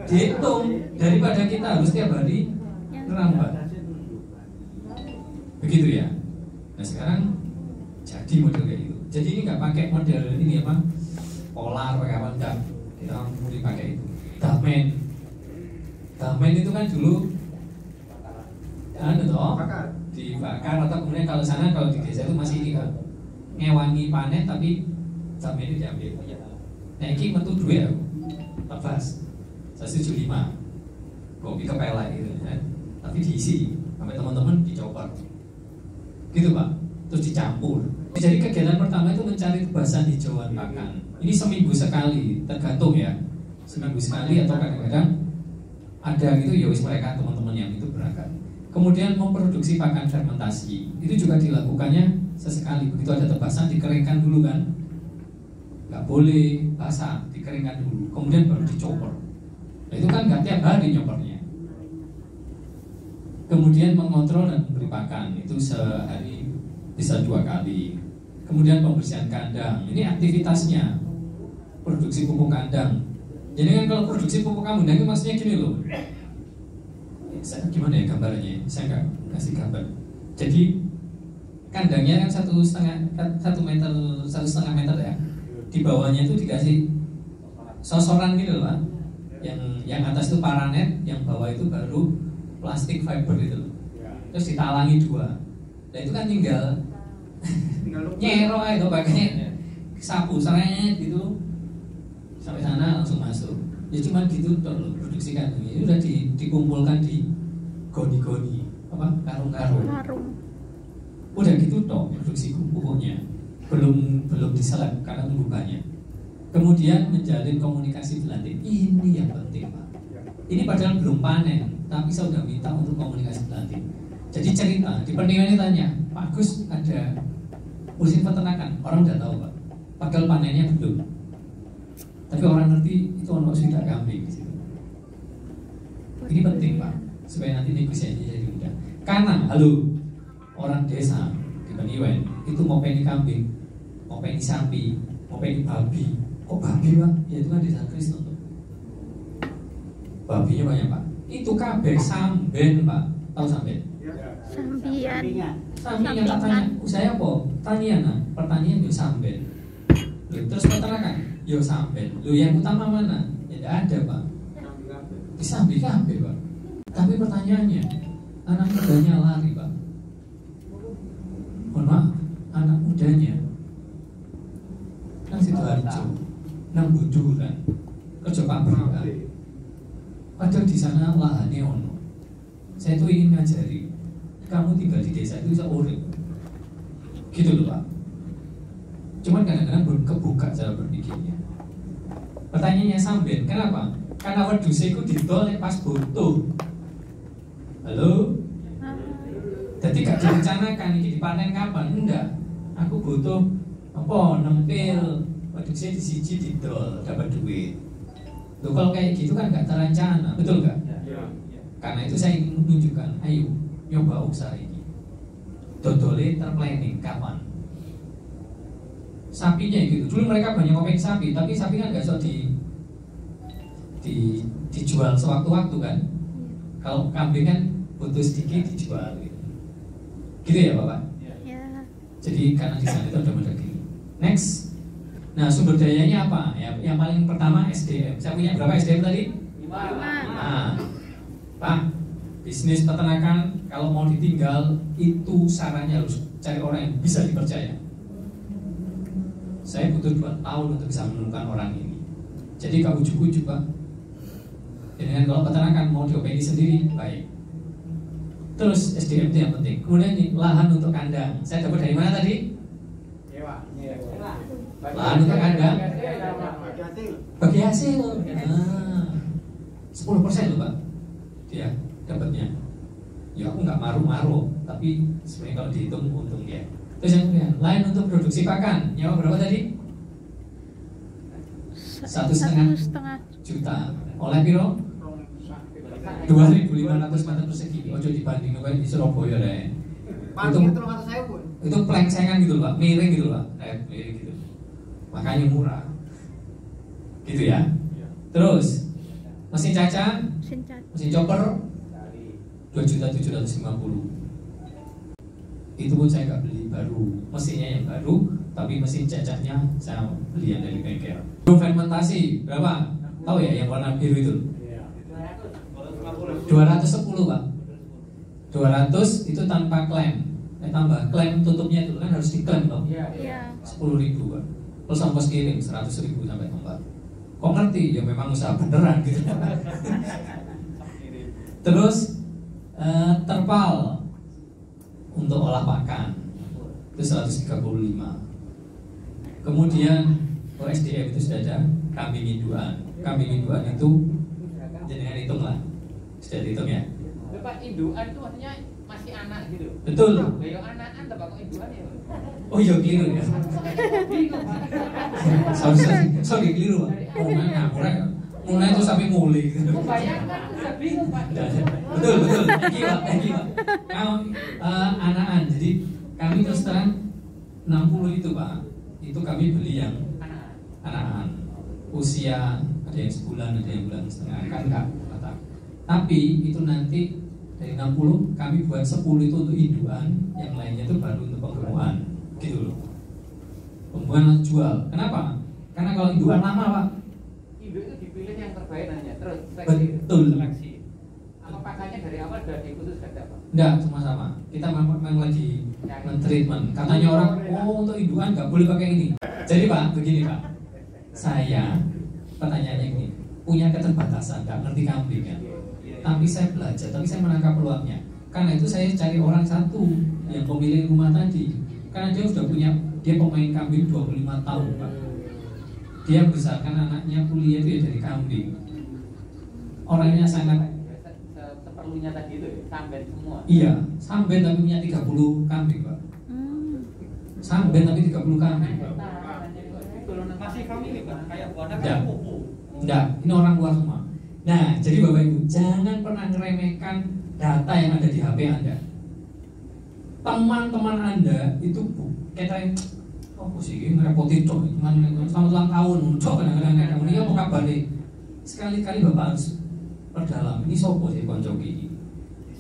dihitung daripada kita harus tiap hari ngerambat. Begitu ya. Nah sekarang jadi model kayak gitu. Jadi ini nggak pakai model ini apa? Polar pakai apa enggak? Kita mulai pakai itu. Damen itu kan dulu dibakar atau kemudian kalau sana kalau di desa itu masih ini kan ngewangi panen tapi damen itu diambil. Nah ini metu duit aku tebas 175 kopi kepala gitu kan, tapi diisi sampai teman-teman dicopot gitu Pak, terus dicampur Jadi kegiatan pertama itu mencari tebasan hijauan pakan. Ini seminggu sekali, tergantung ya. Seminggu sekali atau kadang-kadang ada gitu ya wis mereka teman-teman yang itu berangkat. Kemudian memproduksi pakan fermentasi. Itu juga dilakukannya sesekali. Begitu ada tebasan dikeringkan dulu kan. Nggak boleh basah, dikeringkan dulu. Kemudian baru dicopor. Nah, itu kan nggak tiap hari nyopornya. Kemudian mengontrol dan memberi pakan. Itu sehari bisa 2 kali. Kemudian pembersihan kandang. Ini aktivitasnya. Produksi pupuk kandang. Jadi kan kalau produksi pupuk kandang itu maksudnya gini loh. Gimana ya gambarnya? Saya nggak kasih gambar. Jadi kandangnya kan 1,5 meter ya. Di bawahnya itu dikasih sosoran gitu loh, Pak. Yang atas itu paranet, yang bawah itu baru plastik fiber itu. Terus ditalangi 2. Nah itu kan tinggal nyero itu pakai sapu seret gitu sampai sana langsung masuk. Ya cuma gitu loh produksi kandang. Ini udah dikumpulkan di goni-goni apa karung-karung. Udah gitu toh produksi pupuknya. Belum diseleb karena tunggu banyak. Kemudian menjalin komunikasi berlanjut. Ini yang penting, Pak. Ini padahal belum panen, tapi saya sudah minta untuk komunikasi berlanjut. Jadi cerita di pertandingan ini tanya, Pak Gus ada musim peternakan, orang udah tahu Pak. Padahal panennya belum. Tapi orang ngerti itu ono sudah kambing. Ini penting Pak, supaya nanti negosiasinya jadi mudah. Karena halo orang desa di Baniwen itu mau pengen kambing, mau pengen sapi, mau pengen babi. Kok babi Pak? Ya itu kan desa Kristen tuh. Babinya banyak Pak. Itu kabeh samben Pak. Tahu samben? Sambian tak tanya, saya apa? Tanian, pertanian yo samben. Terus peternakan, yo samben. Lo yang utama mana? Ya tidak ada Pak. Disambi kabeh Pak. Tapi pertanyaannya, anak mudanya lari Pak. Mohon maaf, anak mudanya nang Sidoarjo, nang Buduran, kerja pabrikan. Padahal di sana lahannya ono. Saya tuh ingin ngajari kamu tinggal di desa itu bisa urip gitu loh Pak. Cuman kadang-kadang belum kebuka cara berpikirnya. Pertanyaannya sambil, kenapa? Karena wedhus itu didol pas butuh. Halo? Jadi gak direncanakan ini dipanen kapan? Enggak. Aku butuh apa? Nempel wedhusnya di siji didol dapat duit. Loh kalau kayak gitu kan gak terencana, betul gak? Karena itu saya ingin menunjukkan, ayo nyoba usaha ini. Dodole terplanning kapan? Sapinya gitu. Dulu mereka banyak ngomongin sapi, tapi sapi kan nggak bisa dijual sewaktu-waktu kan. Kalau kambing kan butuh sedikit dijual gitu. Gitu ya Bapak? Ya. Jadi karena di sana itu ada mendagri. Next. Nah sumber dayanya apa? Ya, yang paling pertama SDM. Saya punya berapa SDM tadi? 5. Nah, Pak, bisnis peternakan kalau mau ditinggal itu sarannya harus cari orang yang bisa dipercaya. Saya butuh 2 tahun untuk bisa menemukan orang ini. Jadi gak ujuk-ujuk Pak. Dengan kalau peternakan mau diopeni sendiri baik. Terus SDM itu yang penting. Kemudian nih, lahan untuk kandang. Saya dapat dari mana tadi? Lahan untuk kandang. Bagi hasil. 10% loh Pak. Dia dapatnya. Ya aku nggak maru-maru, tapi sebenarnya kalau dihitung untungnya. Terus yang kemudian lain untuk produksi pakan, nyawa berapa tadi? 1,5 juta. Oleh piro? 2.500 meter persegi. Ojo dibanding dengan di Surabaya deh. Itu plengsengan gitu Pak, miring gitu Pak, miring gitu. Makanya murah. Gitu ya. Terus mesin caca, mesin chopper 2.750.000. Itu pun saya nggak beli baru, mesinnya yang baru, tapi mesin cacahnya saya beli yang dari bengkel. Fermentasi berapa? Tahu ya yang warna biru itu? 210 Pak. 200 itu tanpa klem. Tambah klem tutupnya itu kan harus diklem toh. 10.000 Pak. Terus ongkos kirim 100.000 sampai tempat. Kok ngerti? Ya memang usaha beneran gitu. Terus terpal untuk olah pakan. itu 135. Kemudian OSDM itu sudah ada kambing induan. Kambing induan itu jenengan hitung lah, sudah dihitung ya. Bapak induan itu artinya masih anak gitu. Betul. Kayak anak-anak bapak kok induan ya. Oh iya keliru ya. Sorry keliru Pak. Mulai itu sampai mulai. Bayangkan saya bingung Pak. Betul. Thank you Pak. Kalau anak-anak, jadi kami terus terang 60 itu Pak. Itu kami beli yang anak-anak usia ada yang sebulan, ada yang bulan setengah kan Kak. Tapi itu nanti dari 60 kami buat 10 itu untuk induan, yang lainnya itu baru untuk penggemukan gitu loh. Penggemukan jual. Kenapa? Karena kalau induan lama Pak. Induk itu dipilih yang terbaik hanya terus Betul. seleksi. Apa pakannya dari awal sudah dikhususkan Pak? Enggak, sama-sama. Kita memang lagi men-treatment. Katanya orang, oh untuk induan nggak boleh pakai ini. Jadi Pak, begini Pak. Saya pertanyaannya ini punya keterbatasan, nggak ngerti kambing ya. Tapi saya belajar, tapi saya menangkap peluangnya. Karena itu saya cari orang satu yang pemilik rumah tadi. Karena dia sudah punya, dia pemain kambing 25 tahun Pak. Dia membesarkan anaknya kuliah itu ya dari kambing. Orangnya sangat seperlunya tadi itu samben semua. Iya, samben tapi punya 30 kambing Pak. Samben tapi 30 kambing Pak. Masih family Pak, kayak buahnya Enggak. Enggak, ini orang luar semua. Nah, jadi Bapak Ibu, jangan pernah meremehkan data yang ada di HP Anda. Teman-teman Anda itu kayak apa sih, ngerepotin toh, selamat ulang tahun, kadang-kadang ini apa kabar nih? Sekali-kali Bapak harus perdalam, ini sopo sih konco ini.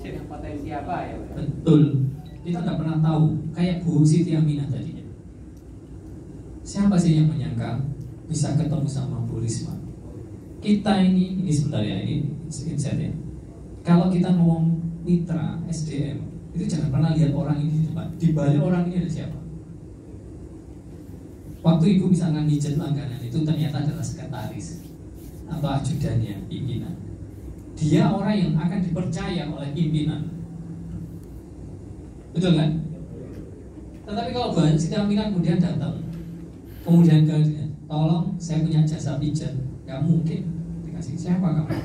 Yang potensi apa ya Pak? Betul, kita nggak pernah tahu. Kayak Bu Siti Aminah tadinya. Siapa sih yang menyangka bisa ketemu sama Bu Risma? Kita ini sebentar ya, ini insight ya. Kalau kita ngomong mitra SDM, itu jangan pernah lihat orang ini di depan. Di balik orang ini ada siapa? Waktu Ibu misalnya ngijet langganan itu ternyata adalah sekretaris atau ajudannya pimpinan. Dia orang yang akan dipercaya oleh pimpinan. Betul kan? Tetapi kalau bahan Siti Aminah kemudian datang, kemudian tolong saya punya jasa pijat, nggak mungkin dikasih siapa kamu,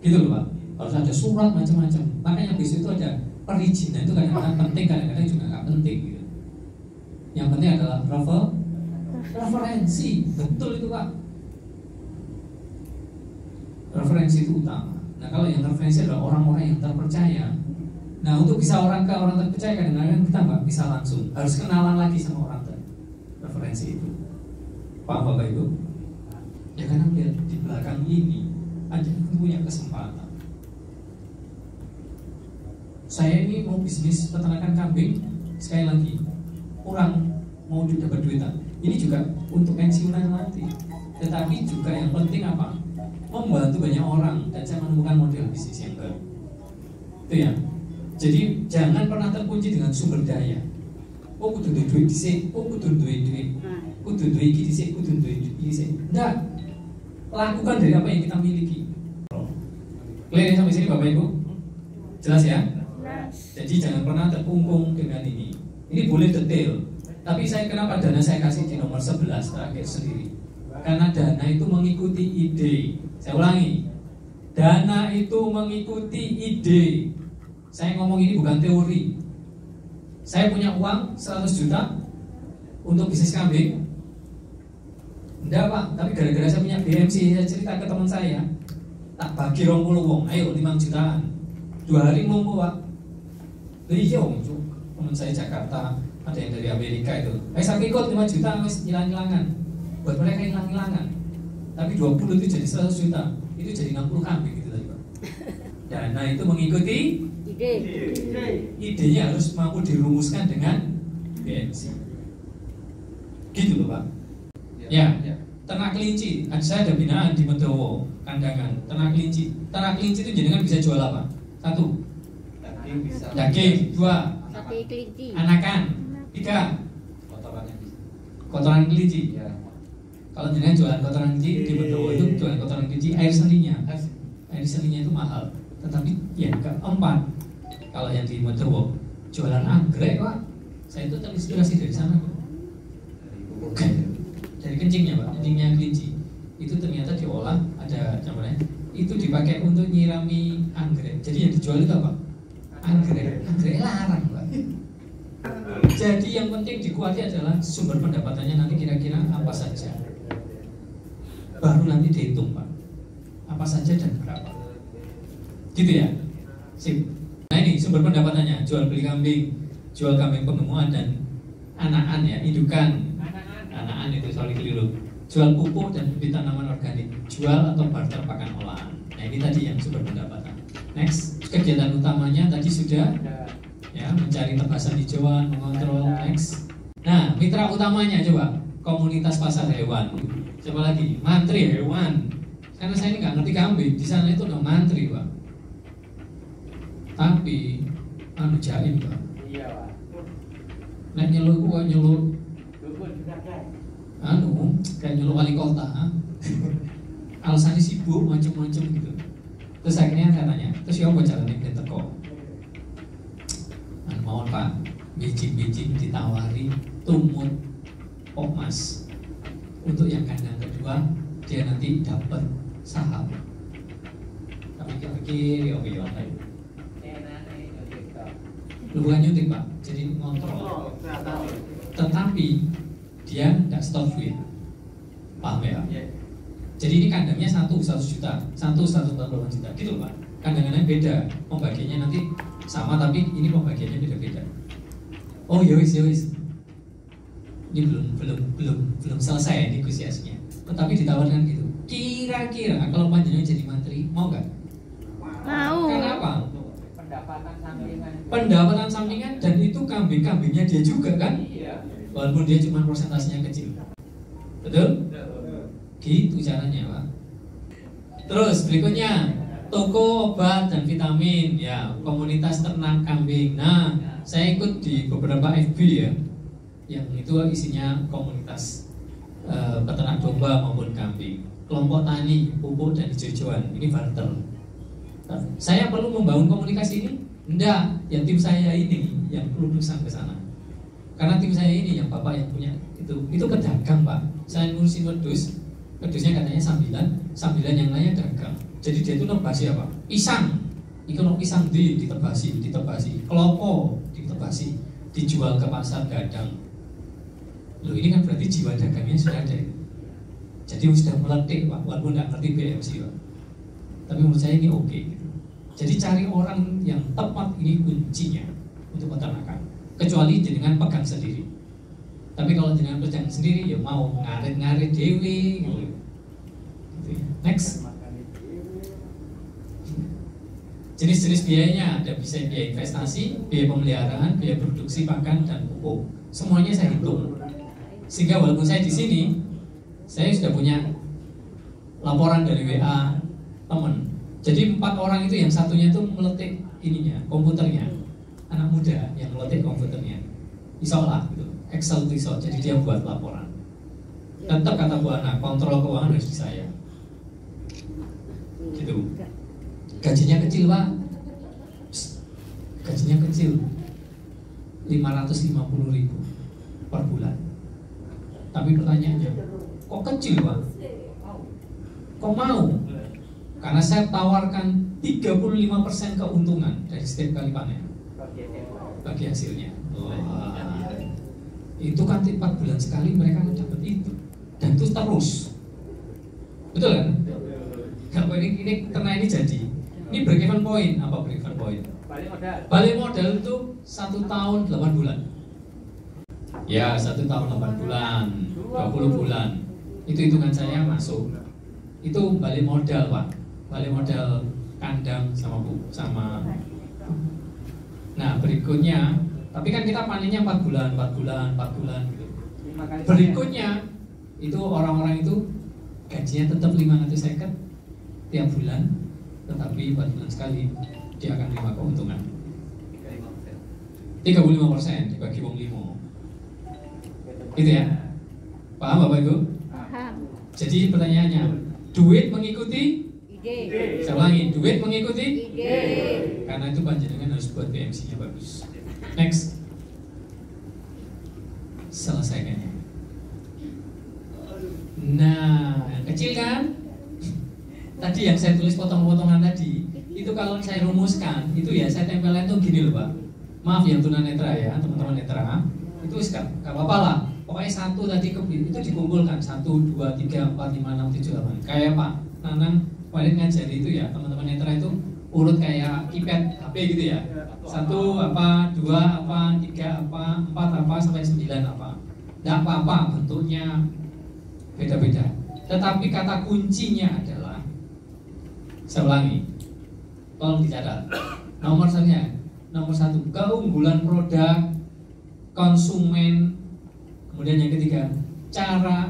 gitu loh Pak. Harus ada surat macam-macam. Makanya besok itu ada perizinan, itu kadang-kadang penting, kadang-kadang juga nggak penting gitu. Yang penting adalah referensi, betul itu Pak. Referensi itu utama. Nah kalau yang referensi adalah orang-orang yang terpercaya. Nah untuk bisa orang terpercaya kadang-kadang kita nggak bisa langsung, harus kenalan lagi sama orang referensi itu. Pak Bapak Ibu, ya karena melihat di belakang ini ada yang punya kesempatan. Saya ini mau bisnis peternakan kambing, sekali lagi kurang mau dapat duitan. Ini juga untuk pensiunan nanti. Tetapi juga yang penting apa? Membantu banyak orang, dan saya menemukan model bisnis yang baru. Itu ya. Jadi jangan pernah terkunci dengan sumber daya. Oh kudu duit dhisik, oh kudu duit. Kudu duit iki dhisik, kudu duit iki dhisik. Enggak. Lakukan dari apa yang kita miliki. Clear sampai sini Bapak Ibu? Jelas ya? Jadi jangan pernah terkungkung dengan ini. Ini boleh detail. Tapi saya kenapa dana saya kasih di nomor 11 terakhir sendiri? Karena dana itu mengikuti ide. Saya ulangi. Dana itu mengikuti ide. Saya ngomong ini bukan teori. Saya punya uang 100 juta untuk bisnis kambing. Enggak Pak, tapi gara-gara saya punya BMC, saya cerita ke teman saya, tak bagi 20 wong, ayo 5 jutaan 2 hari ngomong Pak. Iya om, teman saya Jakarta, ada yang dari Amerika itu, saya ikut 5 juta, hilang-hilangan. Buat mereka hilang-hilangan. Tapi 20 itu jadi 100 juta, itu jadi 60 kambing gitu tadi Pak. Dana itu mengikuti ide. Idenya harus mampu dirumuskan dengan BMC. Gitu loh Pak. Ya. Ternak kelinci, saya ada binaan di Medowo, kandangan. Ternak kelinci itu jenengan bisa jual apa? 1. Daging. 2. Sate kelinci. Anakan. 3. Kotoran kelinci. Ya. Kalau jenengan jualan kotoran kelinci di Medowo itu jualan kotoran kelinci, air seninya itu mahal. Tetapi yang keempat, kalau yang di Medowo jualan anggrek Pak. Saya itu terinspirasi dari sana kok. Bukan dari kencingnya Pak, kencingnya kelinci. Itu ternyata diolah, ada namanya. Itu dipakai untuk nyirami anggrek. Jadi yang dijual itu apa? Anggrek larang Pak. Jadi yang penting dikuati adalah sumber pendapatannya nanti kira-kira apa saja. Baru nanti dihitung Pak, apa saja dan berapa. Gitu ya. Sip. Nah ini sumber pendapatannya, jual beli kambing, jual kambing penemuan dan anakan ya, indukan. Anakan itu sorry keliru. Jual pupuk dan bibit tanaman organik, jual atau barter pakan olahan. Nah ini tadi yang sumber pendapatan. Next, kegiatan utamanya tadi sudah ya, mencari tebasan hijauan, mengontrol. Next. Nah, mitra utamanya coba komunitas pasar hewan. Coba lagi, mantri hewan. Karena saya ini nggak ngerti kambing, di sana itu ada mantri Pak. Tapi jaim Pak. Iya Pak. Nah nyeluk kok nyeluk. Kayak nyeluk wali kota. Alasannya sibuk macam-macam gitu. Terus akhirnya saya tanya, terus ya apa caranya biar teko? Mohon Pak, biji-biji ditawari tumut emas. Untuk yang kandang kedua dia nanti dapat saham. Tapi pikir-pikir ya lu bukan nyuntik Pak, jadi ngontrol. Tetapi dia tidak stop duit, paham ya? Jadi ini kandangnya 1 juta, 148 juta, gitu Pak. Kandangannya beda, pembagiannya nanti sama tapi ini pembagiannya beda-beda. Oh ya wis. Ini belum selesai negosiasinya. Tetapi ditawarkan gitu. Kira-kira kalau panjenengan jadi menteri mau nggak? Mau. Kenapa? Pendapatan sampingan dan itu kambing-kambingnya dia juga kan? Walaupun dia cuma persentasenya kecil. Betul? Gitu caranya Pak. Terus berikutnya toko obat dan vitamin ya, komunitas ternak kambing. Nah, saya ikut di beberapa FB ya, yang itu isinya komunitas peternak domba maupun kambing, kelompok tani pupuk dan hijau-hijauan. Ini barter. Saya perlu membangun komunikasi ini? Enggak, ya tim saya ini yang perlu berusaha ke sana. Karena tim saya ini yang bapak yang punya itu pedagang Pak. Saya ngurusin wedusnya katanya sambilan yang lainnya dagang. Jadi dia itu nebasi apa? Pisang. Ikan pisang ditebasi, kelopo ditebasi, dijual ke pasar gadang. Loh ini kan berarti jiwa dagangnya sudah ada. Jadi sudah meletik Pak, walaupun nggak ngerti BMC Pak. Tapi menurut saya ini oke. Jadi cari orang yang tepat, ini kuncinya untuk peternakan. Kecuali dengan pegang sendiri. Tapi kalau dengan pegang sendiri ya mau ngarit-ngarit dewi gitu. Next. Jenis-jenis biayanya ada, bisa biaya investasi, biaya pemeliharaan, biaya produksi pakan dan pupuk. Semuanya saya hitung. Sehingga walaupun saya di sini, saya sudah punya laporan dari WA teman. Jadi 4 orang itu yang satunya itu meletik ininya, komputernya. Anak muda yang meletik komputernya. Iso lah gitu. Excel itu iso. Jadi dia buat laporan. Tetap kata Bu Ana, kontrol keuangan harus di saya. Gitu. Gajinya kecil Pak. Gajinya kecil 550.000 per bulan. Tapi pertanyaannya, kok kecil Pak? Kok mau? Karena saya tawarkan 35% keuntungan dari setiap kali panen bagi hasilnya. Itu kan 4 bulan sekali mereka dapat itu. Dan itu terus. Betul kan? Kalau ini karena ini jadi. Ini break even point. Apa break even point? Balik modal itu 1 tahun 8 bulan. Ya 1 tahun 8 bulan, 20 bulan. Itu hitungan saya masuk. Itu balik modal Pak. Balik modal kandang sama. Nah berikutnya, tapi kan kita panennya 4 bulan gitu. Berikutnya itu orang-orang itu gajinya tetap 550 tiap bulan, tetapi 4 bulan sekali dia akan terima keuntungan 35% dibagi wong 5. Gitu ya, paham Bapak Ibu? Paham. Jadi pertanyaannya, duit mengikuti saya ulangi, duit mengikuti karena itu panjenengan harus buat BMC-nya bagus. Next. selesaikannya. Nah, yang kecil kan? Tadi yang saya tulis potong-potongan tadi, itu kalau saya rumuskan, itu ya saya tempelin tuh gini loh Pak. Maaf yang tunanetra ya, teman-teman netra. Itu gak apa-apa lah. Pokoknya satu tadi itu dikumpulkan 1, 2, 3, 4, 5, 6, 7, 8. Kayak Pak Nanang kemarin ngajari itu ya, teman-teman netra itu urut kayak keypad HP gitu ya. 1 apa, 2 apa, 3 apa, 4 apa sampai 9 apa. Tidak apa-apa bentuknya beda-beda. Tetapi kata kuncinya adalah, saya ulangi, tolong dicatat. Nomor 1, keunggulan produk, konsumen. Kemudian yang ketiga,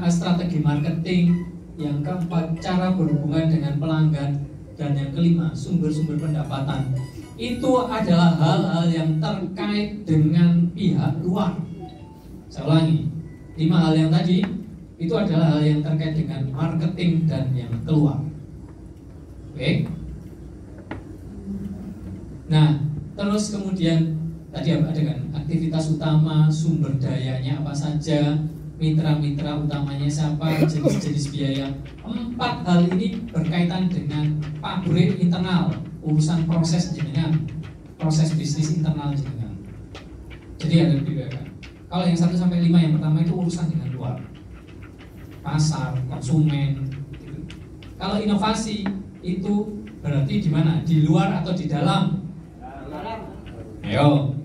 strategi marketing. Yang keempat, cara berhubungan dengan pelanggan. Dan yang kelima, sumber-sumber pendapatan. Itu adalah hal-hal yang terkait dengan pihak luar. Saya ulangi, 5 hal yang tadi itu adalah hal yang terkait dengan marketing dan yang keluar. Oke. Nah, terus kemudian tadi ada kan aktivitas utama, sumber dayanya apa saja, mitra-mitra utamanya siapa, jenis-jenis biaya. 4 hal ini berkaitan dengan pabrik internal, urusan proses jenengan, proses bisnis internal jenengan. Jadi ada dibedakan. Kalau yang 1 sampai 5 yang pertama itu urusan dengan luar, pasar, konsumen. Kalau inovasi itu berarti di mana? Di luar atau di dalam? Ayo.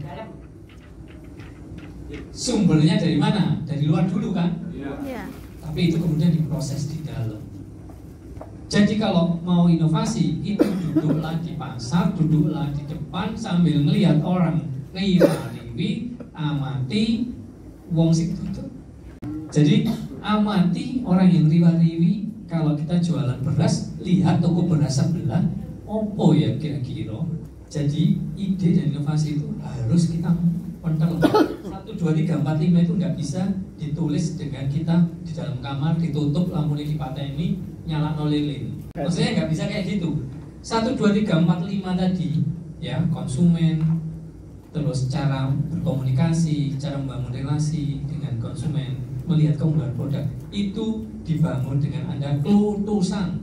Sumbernya dari mana? Dari luar dulu kan? Iya. Tapi itu kemudian diproses di dalam. Jadi kalau mau inovasi, itu duduklah di pasar, duduklah di depan sambil melihat orang riwi, amati wong sing tutup. Jadi amati orang yang riwi, kalau kita jualan beras, lihat toko beras sebelah, opo ya kira-kira. Jadi ide dan inovasi itu harus kita pentel. 1, 2, 3, 4, 5 itu nggak bisa ditulis dengan kita di dalam kamar, ditutup, lampunya dipateni, nyala lilin. Maksudnya nggak bisa kayak gitu. 1, 2, 3, 4, 5 tadi ya, konsumen, terus cara berkomunikasi, cara membangun relasi dengan konsumen, melihat keunggulan produk, itu dibangun dengan Anda kelutusan.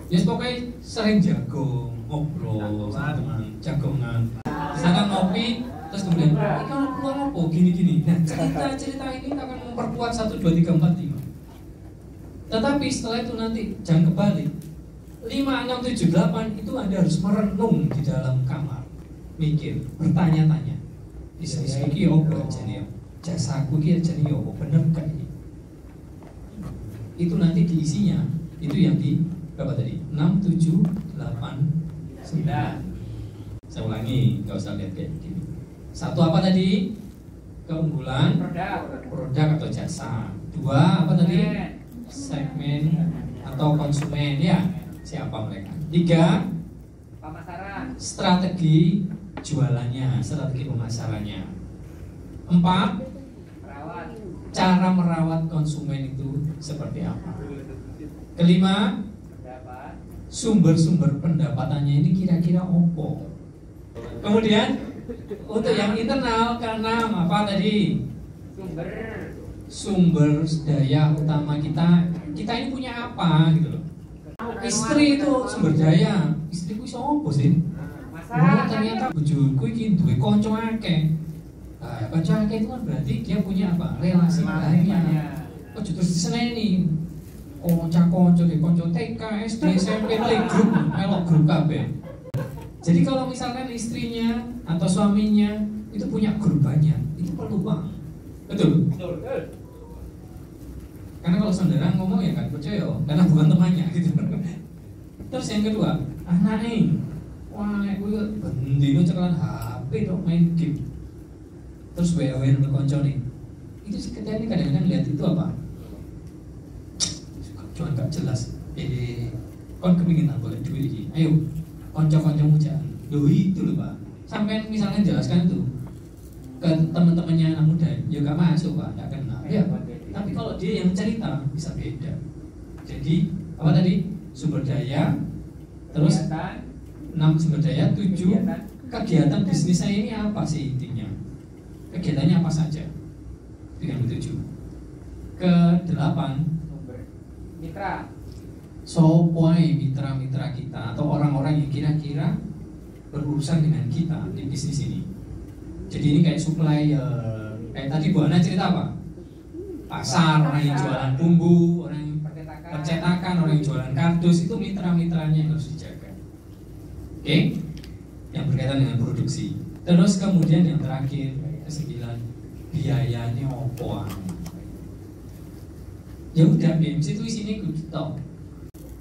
Ya pokoknya sering jago, ngobrol sama teman, jagongan. Misalkan ngopi, terus kemudian kalau keluar apa gini-gini. Nah, cerita ini akan memperkuat 1, 2, 3, 4, 5. Tetapi setelah itu nanti jangan kebalik. 5, 6, 7, 8 itu Anda harus merenung di dalam kamar, mikir, bertanya-tanya. Bisnis iki opo jane? Jasaku iki jane opo? Bener gak ini? Itu nanti diisinya, itu yang di berapa tadi? 6, 7, 8, 9. Saya ulangi, nggak usah lihat kayak gini. 1 apa tadi? Keunggulan produk atau jasa. 2 apa tadi? Segmen atau konsumen ya. Siapa mereka? 3 pemasaran, strategi jualannya, strategi pemasarannya. 4 cara merawat konsumen itu seperti apa. 5 sumber-sumber pendapatannya ini kira-kira opo. Kemudian untuk yang internal, ke-6 apa tadi? Sumber daya utama kita ini punya apa gitu loh. Istri itu sumber daya. Istriku iso opo sih? Oh, ternyata bojoku iki duwe kanca akeh. Nah, kanca akeh itu kan berarti dia punya apa? Relasi banyak. Ojo terus diseneni. Kanca-kanca di kanca TK, SD, SMP, playgroup, melok grup kabeh. Jadi kalau misalkan istrinya atau suaminya itu punya grup banyak, itu peluang. Betul? Betul. Karena kalau saudara ngomong ya kan percaya, karena bukan temannya gitu. Terus yang kedua, anaknya, wah, gue bendino cekalan HP dong main game. Terus WA dengan konco nih, itu sekedar ini kadang-kadang lihat itu apa? Cuma gak jelas. Kon kepingin tak boleh duit ini. Ayo, konco-koncomu jangan. Loh itu loh Pak. Sampai misalnya jelaskan itu ke teman-temannya anak muda, ya gak masuk Pak, gak kenal. Ya, tapi kalau dia yang cerita bisa beda. Jadi apa tadi? Sumber daya, terus 6 sumber daya, 7 kegiatan bisnis saya ini apa sih intinya? Kegiatannya apa saja? Itu yang 7. ke-8, Mitra. sopoi mitra-mitra kita atau orang-orang yang kira-kira berurusan dengan kita di bisnis ini. Jadi ini kayak supplier, kayak tadi Bu Ana cerita apa? Pasar, orang yang jualan bumbu, orang yang percetakan, orang yang jualan kardus, itu mitra-mitranya yang harus dijaga. Oke? Yang berkaitan dengan produksi. Terus kemudian yang terakhir, ke-9, biayanya opo. Ya udah, BMC itu isinya gitu.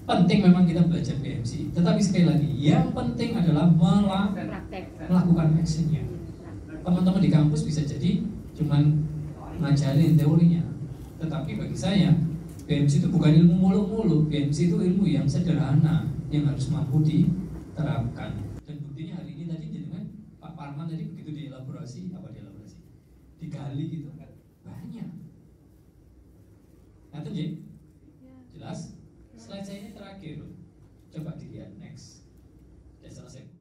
Penting memang kita belajar BMC, tetapi sekali lagi yang penting adalah melakukan actionnya. Teman-teman di kampus bisa jadi cuman ngajarin teorinya, tetapi bagi saya BMC itu bukan ilmu muluk-muluk. BMC itu ilmu yang sederhana yang harus mampu diterapkan. Dan buktinya hari ini tadi dengan Pak Parman tadi begitu dielaborasi, digali gitu kan banyak. Nanti J, jelas? Slide saya ini terakhir, coba dilihat next. Sudah selesai.